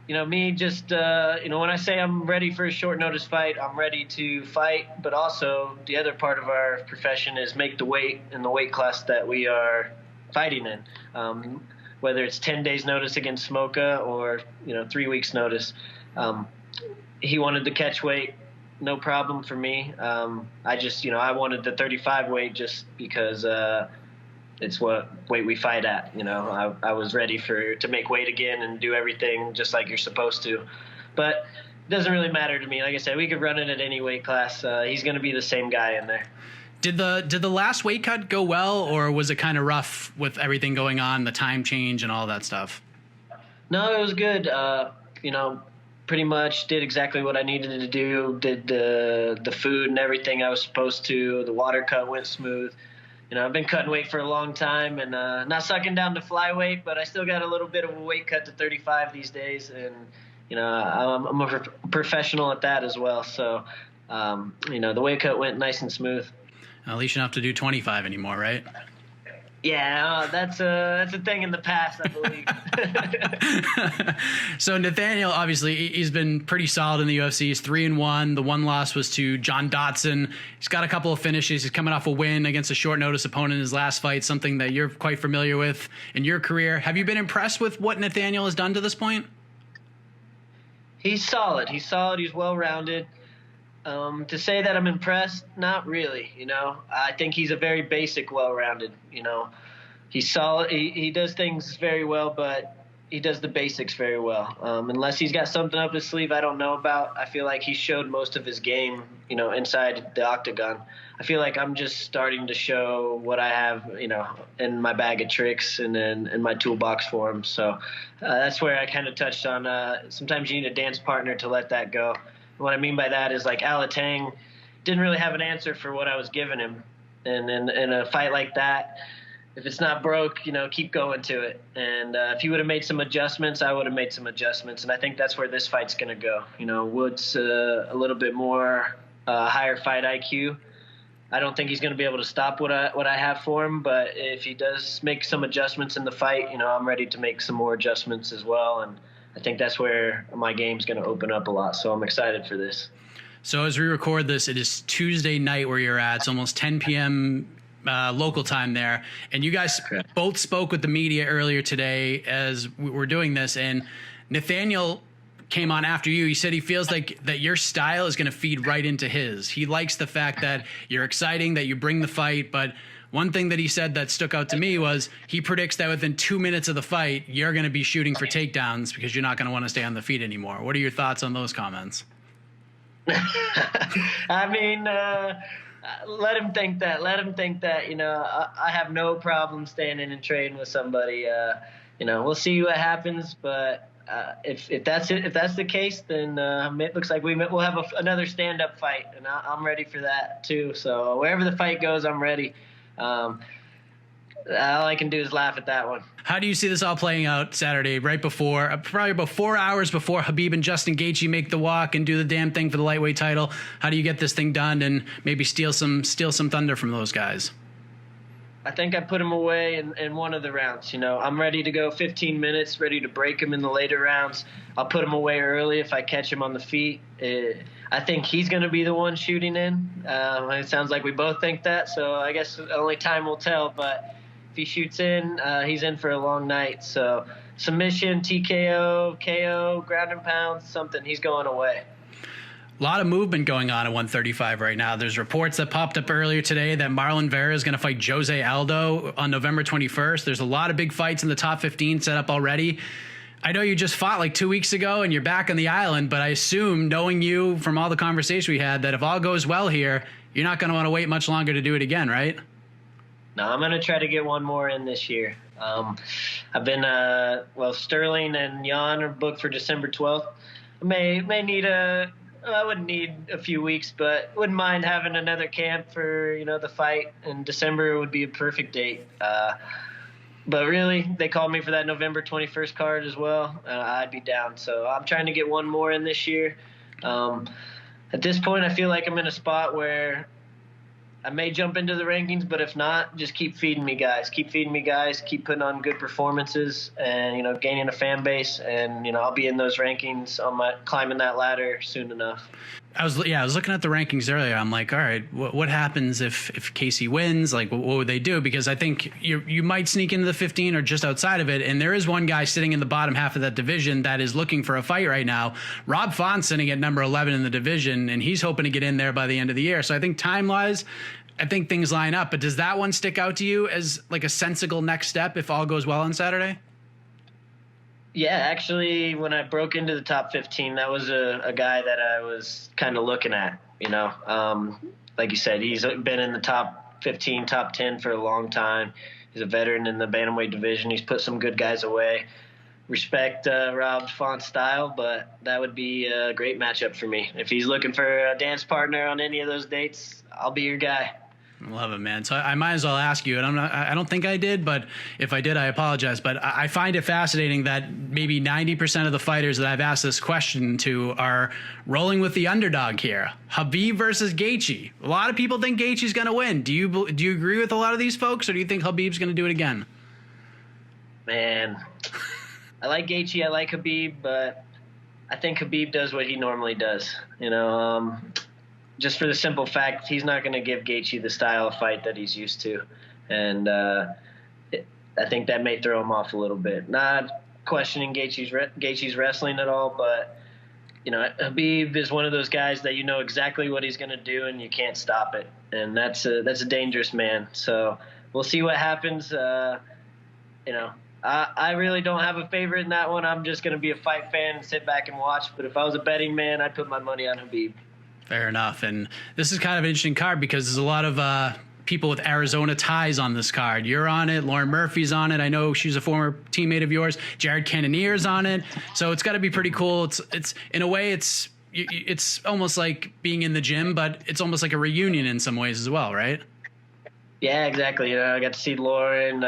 Speaker 8: Me just, when I say I'm ready for a short notice fight, I'm ready to fight. But also the other part of our profession is make the weight in the weight class that we are fighting in. Whether it's 10 days notice against Smoka or, 3 weeks notice. He wanted the catch weight. No problem for me. I wanted the 35 weight just because it's what weight we fight at. I was ready to make weight again and do everything just like you're supposed to. But it doesn't really matter to me. Like I said, we could run it at any weight class. He's going to be the same guy in there.
Speaker 4: Did the last weight cut go well, or was it kind of rough with everything going on, the time change and all that stuff?
Speaker 8: No, it was good. Pretty much did exactly what I needed to do, did the food and everything I was supposed to. The water cut went smooth. I've been cutting weight for a long time and not sucking down to flyweight, but I still got a little bit of a weight cut to 35 these days. And, I'm a professional at that as well. So, the weight cut went nice and smooth.
Speaker 4: At least you don't have to do 25 anymore, right?
Speaker 8: Yeah, that's a thing in the past, I believe.
Speaker 4: So Nathaniel, obviously, he's been pretty solid in the UFC. He's 3-1. The one loss was to John Dodson. He's got a couple of finishes. He's coming off a win against a short notice opponent in his last fight, something that you're quite familiar with in your career. Have you been impressed with what Nathaniel has done to this point?
Speaker 8: He's solid. He's well-rounded. To say that I'm impressed, not really. I think he's a very basic, well-rounded. He's solid. He does things very well, but he does the basics very well. Unless he's got something up his sleeve I don't know about, I feel like he showed most of his game, inside the octagon. I feel like I'm just starting to show what I have, in my bag of tricks and in my toolbox for him. So that's where I kind of touched on. Sometimes you need a dance partner to let that go. What I mean by that is like Alateng didn't really have an answer for what I was giving him. And in a fight like that, if it's not broke, keep going to it. And if he would have made some adjustments, I would have made some adjustments. And I think that's where this fight's going to go. Wood's a little bit more higher fight IQ. I don't think he's going to be able to stop what I have for him. But if he does make some adjustments in the fight, I'm ready to make some more adjustments as well. And I think that's where my game's going to open up a lot. So I'm excited for this.
Speaker 4: So as we record this, it is Tuesday night where you're at. It's almost 10 p.m. Local time there. And you guys both spoke with the media earlier today as we were doing this. And Nathaniel came on after you. He said he feels like that your style is going to feed right into his. He likes the fact that you're exciting, that you bring the fight. But one thing that he said that stuck out to me was he predicts that within 2 minutes of the fight, you're going to be shooting for takedowns because you're not going to want to stay on the feet anymore. What are your thoughts on those comments?
Speaker 8: I mean, let him think that. I have no problem standing and trading with somebody. We'll see what happens. But if that's the case, then it looks like we'll have another stand-up fight, and I'm ready for that too. So wherever the fight goes, I'm ready. All I can do is laugh at that one.
Speaker 4: How do you see this all playing out Saturday, right before, probably about 4 hours before Khabib and Justin Gaethje make the walk and do the damn thing for the lightweight title? How do you get this thing done and maybe steal some thunder from those guys?
Speaker 8: I think I put him away in one of the rounds. I'm ready to go 15 minutes, ready to break him in the later rounds. I'll put him away early if I catch him on the feet. I think he's going to be the one shooting in. It sounds like we both think that, so I guess only time will tell. But if he shoots in, he's in for a long night. So submission, TKO, KO, ground and pound, something. He's going away.
Speaker 4: A lot of movement going on at 135 right now. There's reports that popped up earlier today that Marlon Vera is going to fight Jose Aldo on November 21st. There's a lot of big fights in the top 15 set up already. I know you just fought like 2 weeks ago and you're back on the island, but I assume, knowing you from all the conversation we had, that if all goes well here, you're not going to want to wait much longer to do it again, right?
Speaker 8: No, I'm going to try to get one more in this year. I've been, Sterling and Jan are booked for December 12th. I wouldn't need a few weeks, but wouldn't mind having another camp for, the fight. And December would be a perfect date. But really, they called me for that November 21st card as well. I'd be down. So I'm trying to get one more in this year. At this point, I feel like I'm in a spot where I may jump into the rankings, but if not, just keep feeding me guys. Keep putting on good performances and, gaining a fan base. And, I'll be in those rankings climbing that ladder soon enough.
Speaker 4: I was looking at the rankings earlier. I'm like, all right, what happens if Casey wins? Like, what would they do? Because I think you might sneak into the 15 or just outside of it. And there is one guy sitting in the bottom half of that division that is looking for a fight right now. Rob Font's sitting at number 11 in the division, and he's hoping to get in there by the end of the year. So I think time-wise, I think things line up. But does that one stick out to you as like a sensible next step if all goes well on Saturday?
Speaker 8: Yeah, actually, when I broke into the top 15, that was a guy that I was kind of looking at, Like you said, he's been in the top 15, top 10 for a long time. He's a veteran in the bantamweight division. He's put some good guys away. Respect Rob Font's style, but that would be a great matchup for me. If he's looking for a dance partner on any of those dates, I'll be your guy.
Speaker 4: Love it, man. So I might as well ask you, and I don't think I did, but if I did, I apologize. But I find it fascinating that maybe 90% of the fighters that I've asked this question to are rolling with the underdog here. Khabib versus Gaethje. A lot of people think Gaethje's going to win. Do you agree with a lot of these folks, or do you think Khabib's going to do it again?
Speaker 8: Man, I like Gaethje, I like Khabib, but I think Khabib does what he normally does. Just for the simple fact, he's not going to give Gaethje the style of fight that he's used to. And I think that may throw him off a little bit. Not questioning Gaethje's wrestling at all, but, Khabib is one of those guys that you know exactly what he's going to do and you can't stop it. And that's a dangerous man. So we'll see what happens. I really don't have a favorite in that one. I'm just going to be a fight fan and sit back and watch. But if I was a betting man, I'd put my money on Khabib.
Speaker 4: Fair enough. And this is kind of an interesting card because there's a lot of people with Arizona ties on this card. You're on it. Lauren Murphy's on it. I know she's a former teammate of yours. Jared Cannonier's on it. So it's got to be pretty cool. It's in a way, it's almost like being in the gym, but it's almost like a reunion in some ways as well, right?
Speaker 8: Yeah, exactly. I got to see Lauren.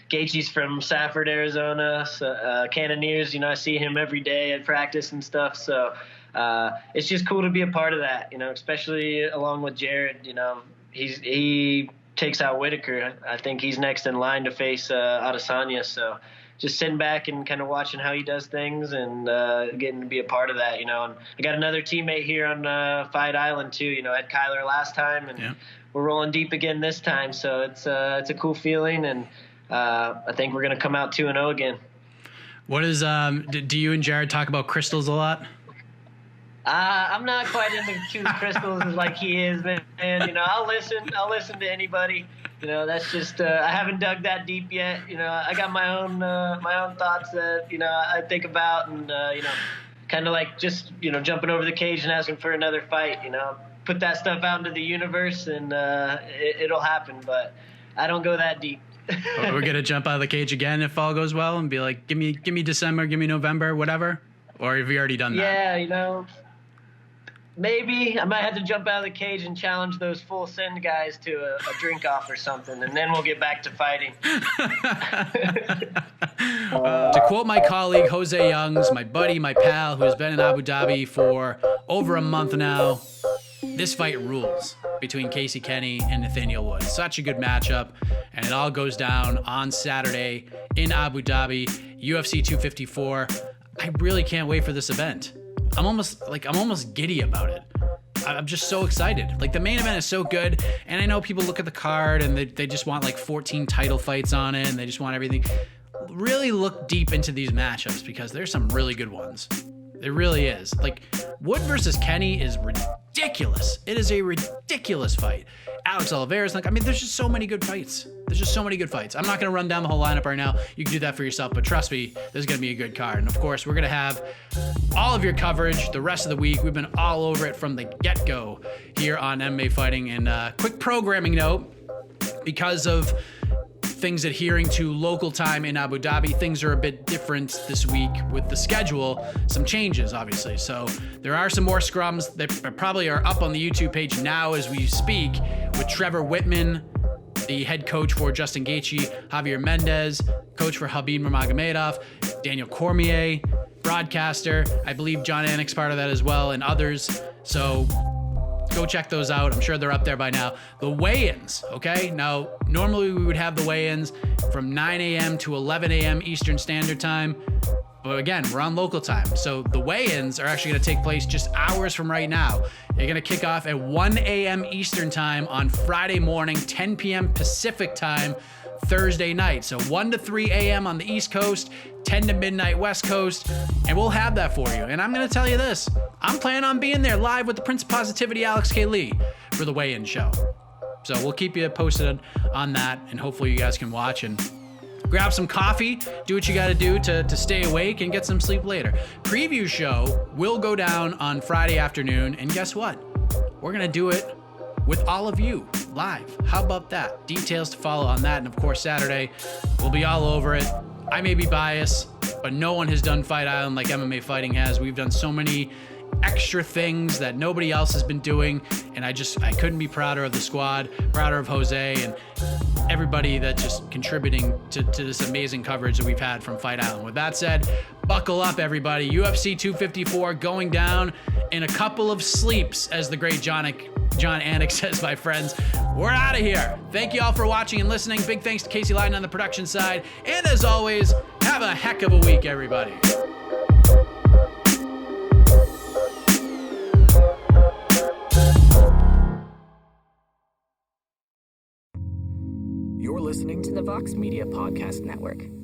Speaker 8: Gaethje's from Safford, Arizona. So, Cannoneers, I see him every day at practice and stuff. So it's just cool to be a part of that, especially along with Jared. He takes out Whitaker. I think he's next in line to face Adesanya. So just sitting back and kind of watching how he does things and getting to be a part of that, And I got another teammate here on Fight Island too. Had Kyler last time, and we're rolling deep again this time. So it's a cool feeling, and I think we're gonna come out 2-0 again.
Speaker 4: What is do you and Jared talk about crystals a lot?
Speaker 8: I'm not quite into crystals like he is, man. I'll listen to anybody. That's just I haven't dug that deep yet. I got my own thoughts that I think about, and kind of like just jumping over the cage and asking for another fight. Put that stuff out into the universe, and it'll happen. But I don't go that deep.
Speaker 4: We're gonna jump out of the cage again if all goes well, and be like, give me December, give me November, whatever. Or have you already done that?
Speaker 8: Yeah, maybe I might have to jump out of the cage and challenge those full send guys to a drink off or something, and then we'll get back to fighting.
Speaker 4: To quote my colleague Jose Youngs, my buddy, my pal, who's been in Abu Dhabi for over a month now, this fight rules between Casey Kenney and Nathaniel Wood. Such a good matchup, and it all goes down on Saturday in Abu Dhabi, UFC 254. I really can't wait for this event. I'm almost giddy about it. I'm just so excited. Like, the main event is so good, and I know people look at the card and they just want like 14 title fights on it, and they just want everything. Really look deep into these matchups, because there's some really good ones. It really is. Like, Wood versus Kenny is ridiculous. It is a ridiculous fight. Alex Oliveira's there's just so many good fights. I'm not going to run down the whole lineup right now. You can do that for yourself, but trust me, there's going to be a good card. And of course, we're going to have all of your coverage the rest of the week. We've been all over it from the get-go here on MMA Fighting. And quick programming note, because of things adhering to local time in Abu Dhabi, things are a bit different this week with the schedule. Some changes, obviously. So there are some more scrums that probably are up on the YouTube page now as we speak, with Trevor Whitman, the head coach for Justin Gaethje, Javier Mendez, coach for Khabib Nurmagomedov, Daniel Cormier, broadcaster. I believe Jon Anik's part of that as well, and others. So go check those out. I'm sure they're up there by now. The weigh-ins, okay? Now, normally we would have the weigh-ins from 9 a.m. to 11 a.m. Eastern Standard Time. But again, we're on local time. So the weigh-ins are actually going to take place just hours from right now. They're going to kick off at 1 a.m. Eastern Time on Friday morning, 10 p.m. Pacific Time, Thursday night. So 1 to 3 a.m. on the East Coast, 10 to midnight West Coast, and we'll have that for you. And I'm going to tell you this. I'm planning on being there live with the Prince of Positivity, Alex K. Lee, for the weigh-in show. So we'll keep you posted on that, and hopefully you guys can watch and grab some coffee, do what you got to do to stay awake and get some sleep later. Preview show will go down on Friday afternoon, and guess what? We're going to do it with all of you live. How about that? Details to follow on that. And of course, Saturday, we'll be all over it. I may be biased, but no one has done Fight Island like MMA Fighting has. We've done so many extra things that nobody else has been doing, and I couldn't be prouder of the squad, prouder of Jose and everybody that's just contributing to this amazing coverage that we've had from Fight Island. With that said, buckle up, everybody. UFC 254 going down in a couple of sleeps, as the great Jon Anik says, my friends. We're out of here. Thank you all for watching and listening. Big thanks to Casey Lyden on the production side. And as always, have a heck of a week, everybody.
Speaker 1: You're listening to the Vox Media Podcast Network.